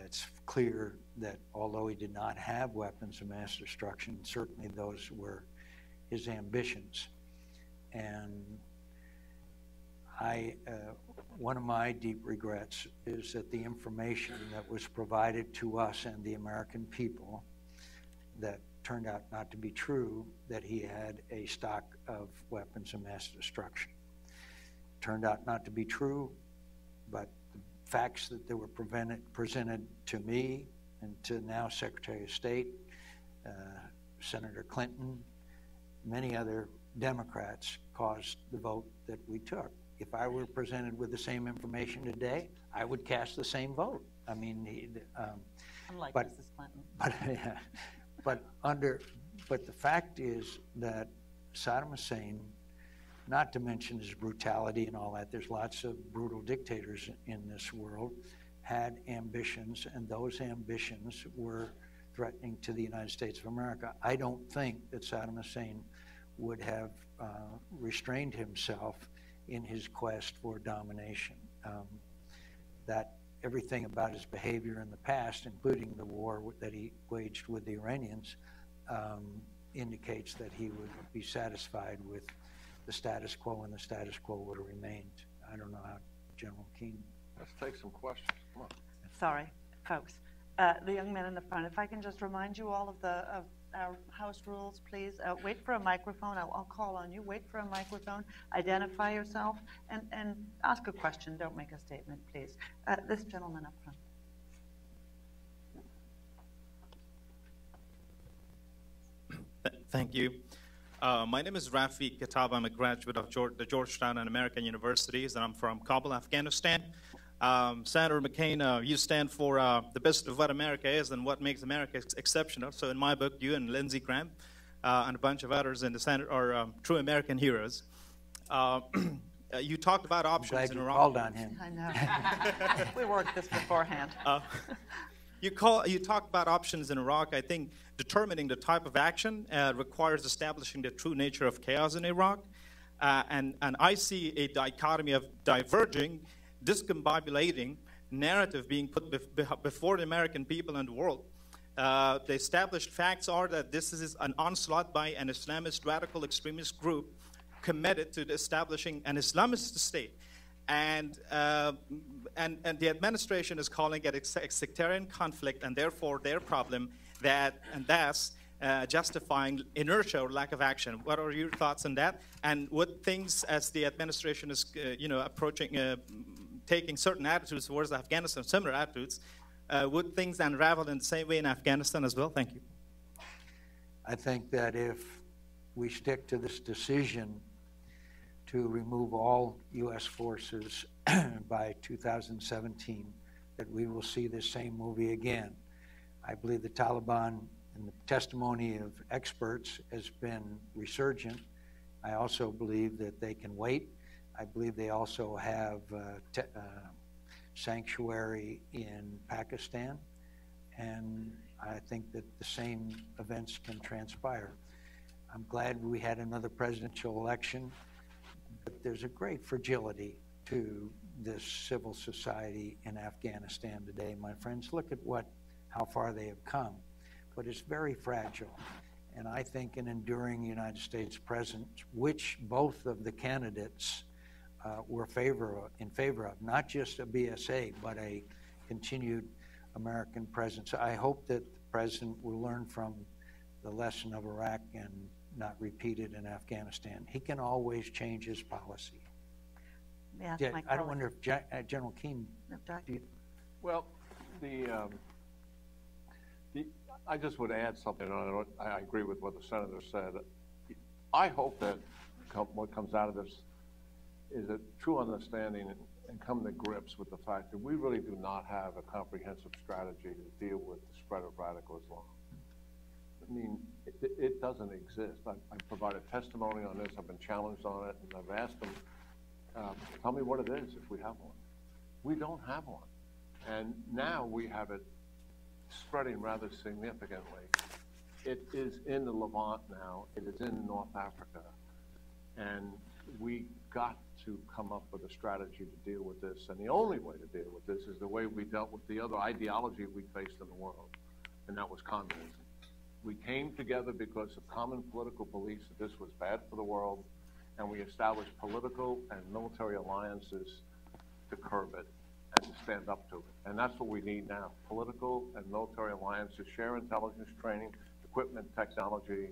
It's clear that although he did not have weapons of mass destruction, certainly those were his ambitions. And one of my deep regrets is that the information that was provided to us and the American people that turned out not to be true, that he had a stock of weapons of mass destruction. Turned out not to be true, but the facts that they were presented to me and to now Secretary of State, Senator Clinton, many other Democrats caused the vote that we took. If I were presented with the same information today, I would cast the same vote. I mean, unlike Mrs. Clinton. But the fact is that Saddam Hussein, not to mention his brutality and all that, there's lots of brutal dictators in this world, had ambitions, and those ambitions were threatening to the United States of America. I don't think that Saddam Hussein would have restrained himself in his quest for domination. That everything about his behavior in the past, including the war that he waged with the Iranians, indicates that he would be satisfied with the status quo, and the status quo would have remained. I don't know how General Keane. Let's take some questions. Come on. Sorry, folks. The young man in the front, if I can just remind you all of our House rules, please. Wait for a microphone. I'll call on you. Wait for a microphone. Identify yourself and ask a question. Don't make a statement, please. This gentleman up front. Thank you. My name is Rafi Kitab. I'm a graduate of the Georgetown and American Universities, and I'm from Kabul, Afghanistan. Senator McCain, you stand for the best of what America is and what makes America exceptional. So in my book, you and Lindsey Graham and a bunch of others in the Senate are true American heroes. You talked about options in Iraq. Called on him. I know. We worked this beforehand. You talked about options in Iraq. I think determining the type of action requires establishing the true nature of chaos in Iraq. And I see a dichotomy of diverging, discombobulating narrative being put before the American people and the world. The established facts are that this is an onslaught by an Islamist radical extremist group committed to establishing an Islamist state. And and the administration is calling it a sectarian conflict, and therefore their problem, that's justifying inertia or lack of action. What are your thoughts on that? And would things, as the administration is, approaching, taking certain attitudes towards Afghanistan, similar attitudes, would things unravel in the same way in Afghanistan as well? Thank you. I think that if we stick to this decision to remove all U.S. forces by 2017, that we will see this same movie again. I believe the Taliban, in the testimony of experts, has been resurgent. I also believe that they can wait. I believe they also have sanctuary in Pakistan, and I think that the same events can transpire. I'm glad we had another presidential election, but there's a great fragility to this civil society in Afghanistan today. My friends, look at how far they have come, but it's very fragile. And I think an enduring United States presence, which both of the candidates were in favor of, not just a BSA, but a continued American presence. I hope that the president will learn from the lesson of Iraq and not repeat it in Afghanistan. He can always change his policy. Yeah, I don't wonder if General Keane. Well, I just would add something. I agree with what the senator said. I hope that what comes out of this is a true understanding and come to grips with the fact that we really do not have a comprehensive strategy to deal with the spread of radical Islam. I mean, it doesn't exist. I provided testimony on this. I've been challenged on it, and I've asked them, tell me what it is if we have one. We don't have one. And now we have it spreading rather significantly. It is in the Levant now. It is in North Africa. And we got to come up with a strategy to deal with this. And the only way to deal with this is the way we dealt with the other ideology we faced in the world, and that was communism. We came together because of common political beliefs that this was bad for the world, and we established political and military alliances to curb it and to stand up to it. And that's what we need now. Political and military alliances, share intelligence training, equipment, technology,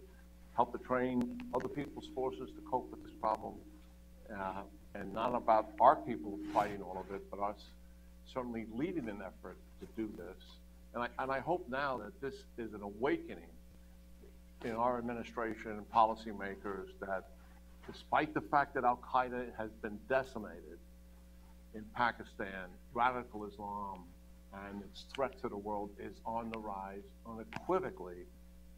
help to train other people's forces to cope with this problem. And not about our people fighting all of it, but us certainly leading an effort to do this. And I hope now that this is an awakening in our administration and policymakers, that despite the fact that al-Qaeda has been decimated in Pakistan, radical Islam and its threat to the world is on the rise unequivocally,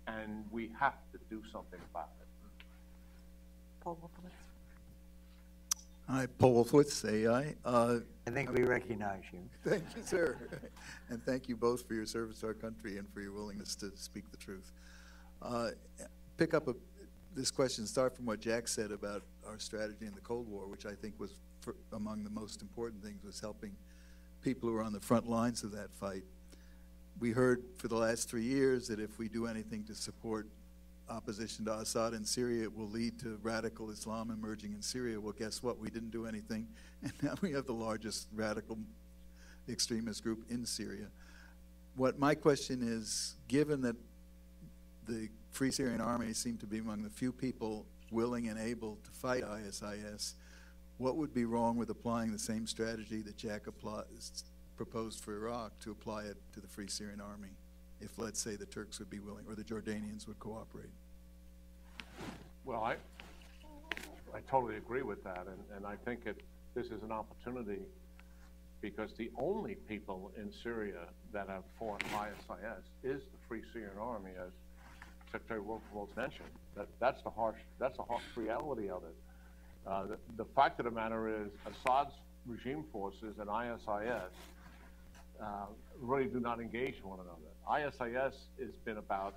and we have to do something about it. Paul Wolfowitz. Hi, Paul Wolfowitz, AI. I think we recognize you. Thank you, sir. And thank you both for your service to our country and for your willingness to speak the truth. Pick up this question, start from what Jack said about our strategy in the Cold War, which I think was among the most important things, was helping people who are on the front lines of that fight. We heard for the last 3 years that if we do anything to support opposition to Assad in Syria, it will lead to radical Islam emerging in Syria. Well, guess what? We didn't do anything, and now we have the largest radical extremist group in Syria. What my question is, given that the Free Syrian Army seem to be among the few people willing and able to fight ISIS, what would be wrong with applying the same strategy that Jack proposed for Iraq to apply it to the Free Syrian Army, if, let's say, the Turks would be willing or the Jordanians would cooperate? Well, I totally agree with that, and I think this is an opportunity, because the only people in Syria that have fought ISIS is the Free Syrian Army, as Secretary Wolfowitz mentioned. That's the harsh reality of it. The fact of the matter is, Assad's regime forces and ISIS really do not engage one another. ISIS has been about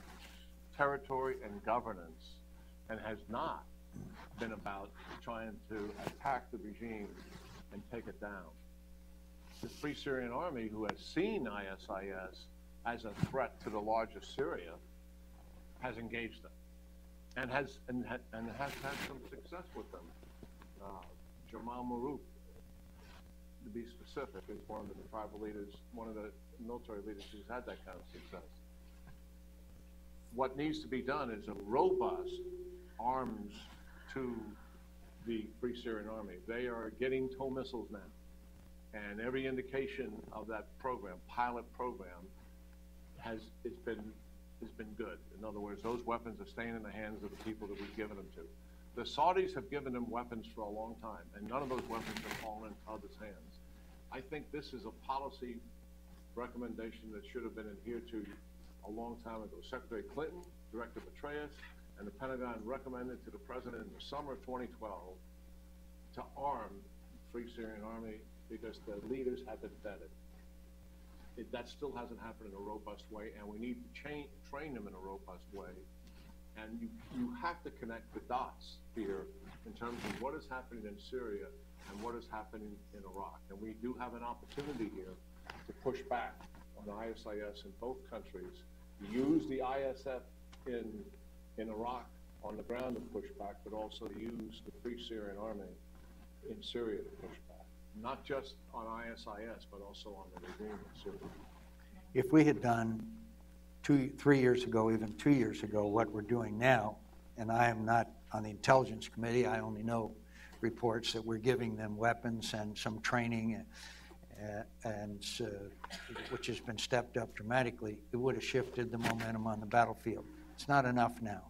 territory and governance, and has not been about trying to attack the regime and take it down. The Free Syrian Army, who has seen ISIS as a threat to the larger Syria, has engaged them and has had some success with them. Jamal Muruk to be specific, is one of the tribal leaders, one of the military leaders who's had that kind of success. What needs to be done is a robust arms to the Free Syrian Army. They are getting TOW missiles now, and every indication of that program, pilot program, has been good. In other words, those weapons are staying in the hands of the people that we've given them to. The Saudis have given them weapons for a long time, and none of those weapons have fallen into others' hands. I think this is a policy recommendation that should have been adhered to a long time ago. Secretary Clinton, Director Petraeus, and the Pentagon recommended to the President in the summer of 2012 to arm the Free Syrian Army because the leaders had been vetted. That still hasn't happened in a robust way, and we need to train them in a robust way. And you have to connect the dots here in terms of what is happening in Syria and what is happening in Iraq. And we do have an opportunity here to push back on the ISIS in both countries, use the ISF in Iraq on the ground to push back, but also use the Free Syrian Army in Syria to push back. Not just on ISIS, but also on the regime in Syria. If we had done 3 years ago, even 2 years ago, what we're doing now, and I am not on the Intelligence Committee, I only know reports that we're giving them weapons and some training, which has been stepped up dramatically, it would have shifted the momentum on the battlefield. It's not enough now.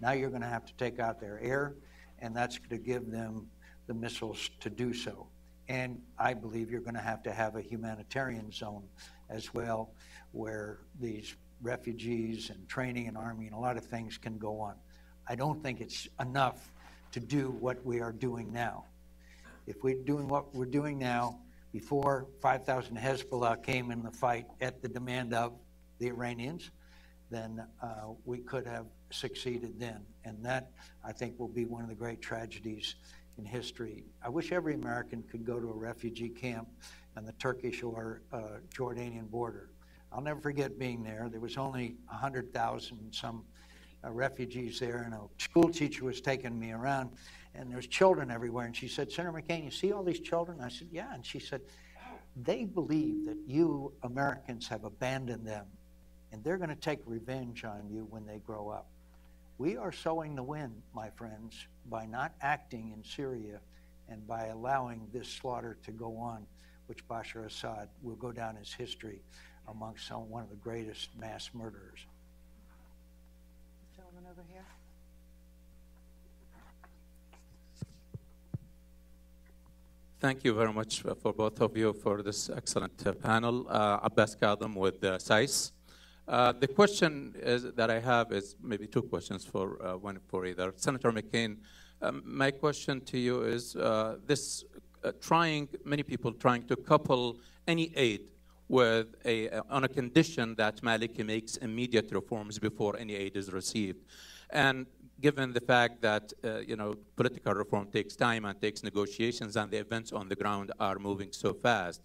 Now you're going to have to take out their air, and that's going to give them the missiles to do so. And I believe you're going to have a humanitarian zone as well, where these refugees and training and army and a lot of things can go on. I don't think it's enough to do what we are doing now. If we're doing what we're doing now, before 5,000 Hezbollah came in the fight at the demand of the Iranians, then we could have succeeded then. And that, I think, will be one of the great tragedies in history. I wish every American could go to a refugee camp on the Turkish or Jordanian border. I'll never forget being there. There was only 100,000 some refugees there, and a school teacher was taking me around, and there's children everywhere. And she said, Senator McCain, you see all these children? I said, yeah. And she said, they believe that you Americans have abandoned them, and they're going to take revenge on you when they grow up. We are sowing the wind, my friends, by not acting in Syria and by allowing this slaughter to go on, which Bashar Assad will go down as history amongst one of the greatest mass murderers. This gentleman over here. Thank you very much for both of you for this excellent panel. Abbas Kadam with SAIS. The question that I have is maybe two questions for one for either. Senator McCain, my question to you is many people trying to couple any aid with on a condition that Maliki makes immediate reforms before any aid is received. And given the fact that political reform takes time and takes negotiations, and the events on the ground are moving so fast,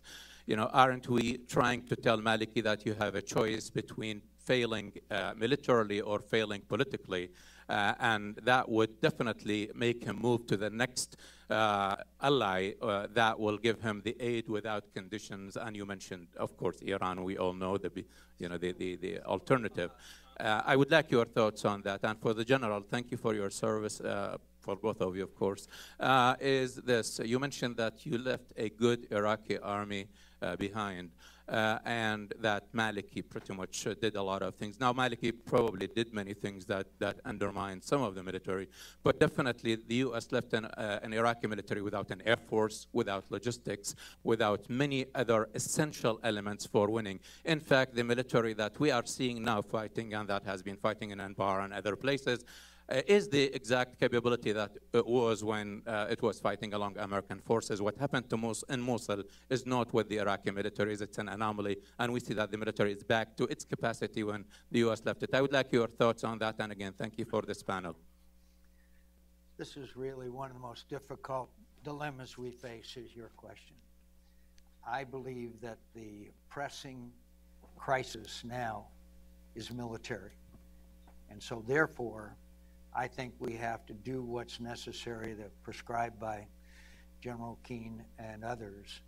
aren't we trying to tell Maliki that you have a choice between failing militarily or failing politically? And that would definitely make him move to the next ally that will give him the aid without conditions. And you mentioned, of course, Iran. We all know the alternative. I would like your thoughts on that. And for the general, thank you for your service. For both of you, of course, is this. You mentioned that you left a good Iraqi army behind, and that Maliki pretty much did a lot of things. Now, Maliki probably did many things that undermined some of the military, but definitely the U.S. left an Iraqi military without an air force, without logistics, without many other essential elements for winning. In fact, the military that we are seeing now fighting, and that has been fighting in Anbar and other places, is the exact capability that it was when it was fighting along American forces. What happened to in Mosul is not what the Iraqi military is. It's an anomaly, and we see that the military is back to its capacity when the U.S. left it. I would like your thoughts on that, and again, thank you for this panel. This is really one of the most difficult dilemmas we face, is your question. I believe that the pressing crisis now is military, and so therefore, I think we have to do what's necessary, that prescribed by General Keane and others,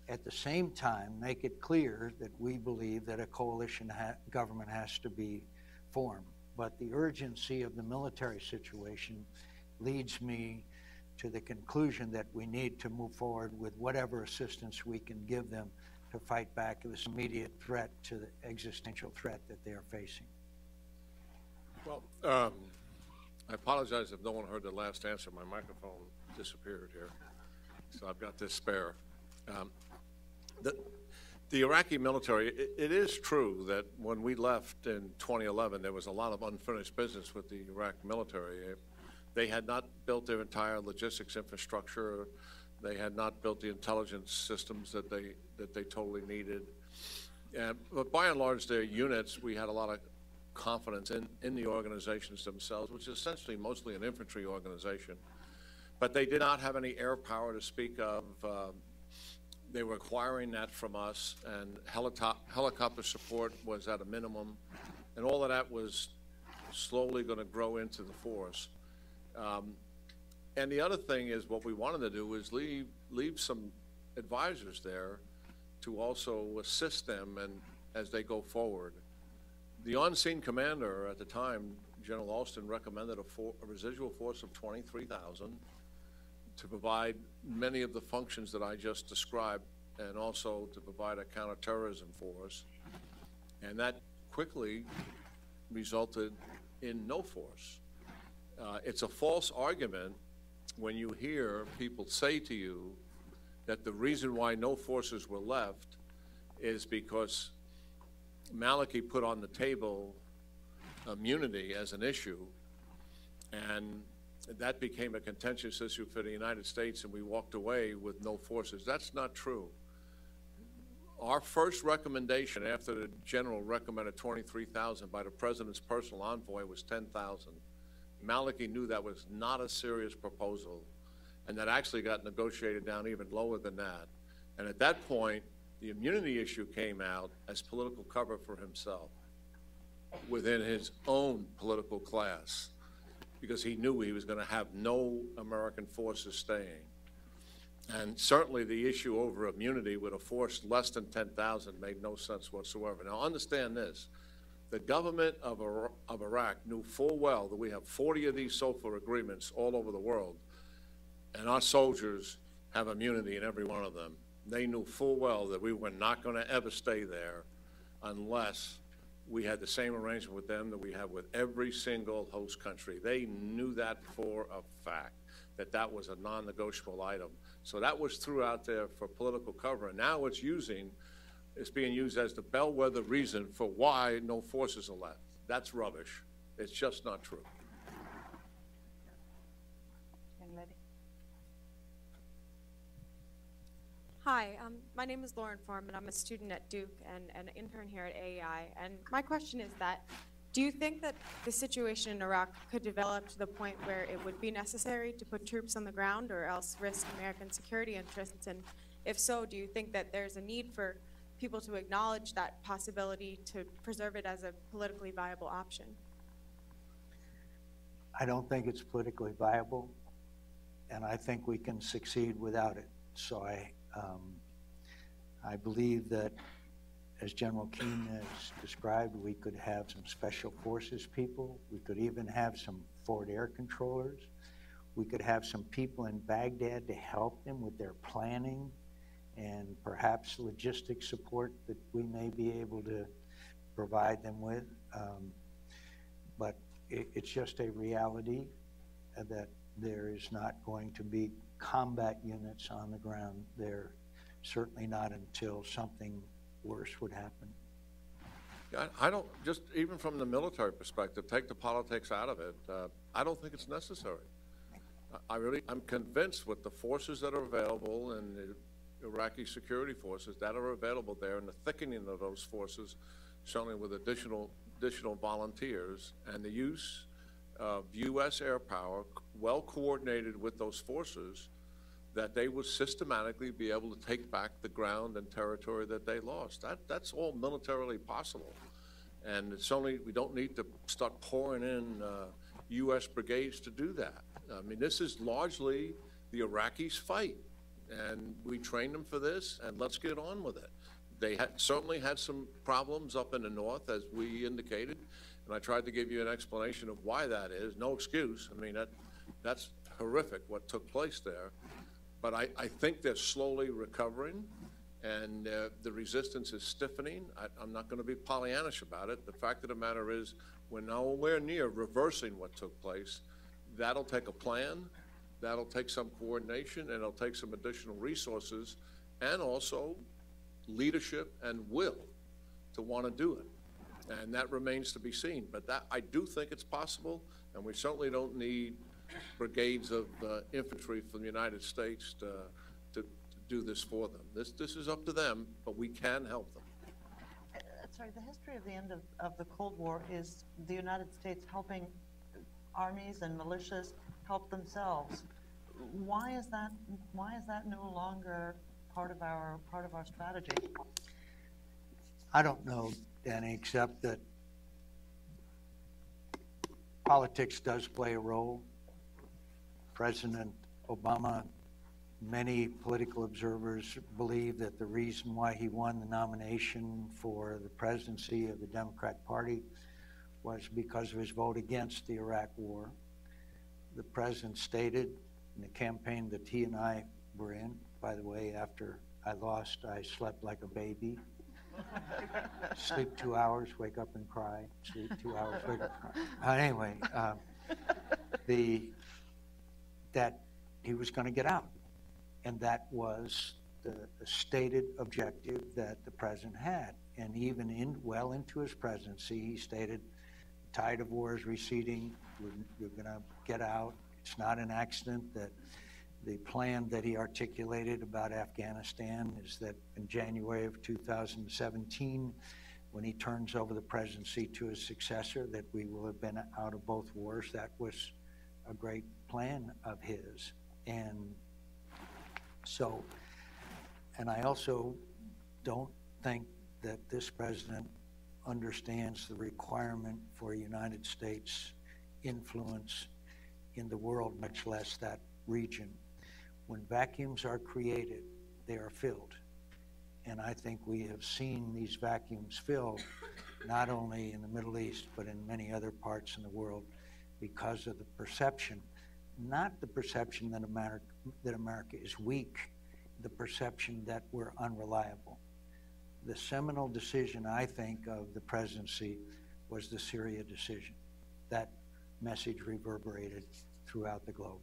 at the same time, make it clear that we believe that a coalition government has to be formed. But the urgency of the military situation leads me to the conclusion that we need to move forward with whatever assistance we can give them to fight back this immediate threat to the existential threat that they are facing. Well, I apologize if no one heard the last answer. My microphone disappeared here, so I've got this spare. The Iraqi military, it is true that when we left in 2011, there was a lot of unfinished business with the Iraq military. They had not built their entire logistics infrastructure. They had not built the intelligence systems that they totally needed. But by and large, their units, we had a lot of confidence in the organizations themselves, which is essentially mostly an infantry organization. But they did not have any air power to speak of. They were acquiring that from us, and helicopter support was at a minimum, and all of that was slowly going to grow into the force. And the other thing is, what we wanted to do is leave some advisors there to also assist them and as they go forward. The on-scene commander at the time, General Alston, recommended a residual force of 23,000 to provide many of the functions that I just described, and also to provide a counterterrorism force. And that quickly resulted in no force. It's a false argument when you hear people say to you that the reason why no forces were left is because al-Maliki put on the table immunity as an issue, and that became a contentious issue for the United States, and we walked away with no forces. That's not true. Our first recommendation after the general recommended 23,000 by the president's personal envoy was 10,000. al-Maliki knew that was not a serious proposal, and that actually got negotiated down even lower than that. And at that point, the immunity issue came out as political cover for himself within his own political class, because he knew he was going to have no American forces staying. And certainly the issue over immunity with a force less than 10,000 made no sense whatsoever. Now understand this, the government of Iraq knew full well that we have 40 of these SOFA agreements all over the world, and our soldiers have immunity in every one of them. They knew full well that we were not going to ever stay there unless we had the same arrangement with them that we have with every single host country. They knew that for a fact, that that was a non-negotiable item. So that was threw out there for political cover, and now it's being used as the bellwether reason for why no forces are left. That's rubbish. It's just not true. Young lady. Hi, my name is Lauren Foreman. I'm a student at Duke and an intern here at AEI. And my question is that, do you think that the situation in Iraq could develop to the point where it would be necessary to put troops on the ground or else risk American security interests? And if so, do you think that there's a need for people to acknowledge that possibility to preserve it as a politically viable option? I don't think it's politically viable, and I think we can succeed without it. So I believe that, as General Keane has described, we could have some special forces people. We could even have some forward air controllers. We could have some people in Baghdad to help them with their planning and perhaps logistic support that we may be able to provide them with. But it's just a reality that there is not going to be combat units on the ground there, certainly not until something worse would happen. Yeah, I don't, just even from the military perspective, take the politics out of it, I don't think it's necessary. I'm convinced with the forces that are available and the Iraqi security forces that are available there, and the thickening of those forces, certainly with additional volunteers, and the use of U.S. air power, well coordinated with those forces, that they would systematically be able to take back the ground and territory that they lost. That's all militarily possible. And it's only, we don't need to start pouring in U.S. brigades to do that. I mean, this is largely the Iraqis' fight. And we trained them for this, and let's get on with it. They certainly had some problems up in the north, as we indicated, and I tried to give you an explanation of why that is. No excuse. I mean, that's horrific what took place there. But I think they're slowly recovering, and the resistance is stiffening. I'm not going to be Pollyannish about it. The fact of the matter is we're nowhere near reversing what took place. That'll take a plan. That'll take some coordination, and it'll take some additional resources and also leadership and will to want to do it. And that remains to be seen. But that, I do think it's possible, and we certainly don't need brigades of infantry from the United States to do this for them. This is up to them, but we can help them. Sorry, the history of the end of the Cold War is the United States helping armies and militias help themselves. Why is that no longer part of our strategy? I don't know, Danny, except that politics does play a role. President Obama, many political observers believe that the reason why he won the nomination for the presidency of the Democratic Party was because of his vote against the Iraq War. The president stated in the campaign that he and I were in, by the way, after I lost, I slept like a baby. Sleep 2 hours, wake up and cry. Sleep 2 hours, wake up and cry. Anyway, that he was going to get out. And that was the stated objective that the president had. And even well into his presidency, he stated, the tide of war is receding, we're going to get out. It's not an accident that the plan that he articulated about Afghanistan is that in January of 2017, when he turns over the presidency to his successor, that we will have been out of both wars. That was a great plan of his. And so, and I also don't think that this president understands the requirement for United States influence in the world, much less that region. When vacuums are created, they are filled. And I think we have seen these vacuums filled, not only in the Middle East, but in many other parts in the world, because of the perception, not the perception that America is weak, the perception that we're unreliable. The seminal decision, I think, of the presidency was the Syria decision. That message reverberated throughout the globe.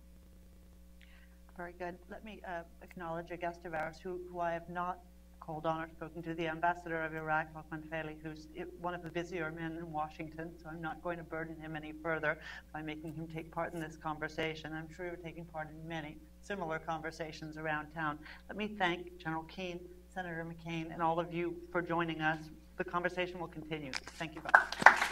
Very good. Let me acknowledge a guest of ours who I have not called on or spoken to, the ambassador of Iraq, Rahman Faili, who's one of the busier men in Washington, so I'm not going to burden him any further by making him take part in this conversation. I'm sure you're taking part in many similar conversations around town. Let me thank General Keane, Senator McCain, and all of you for joining us. The conversation will continue. Thank you both.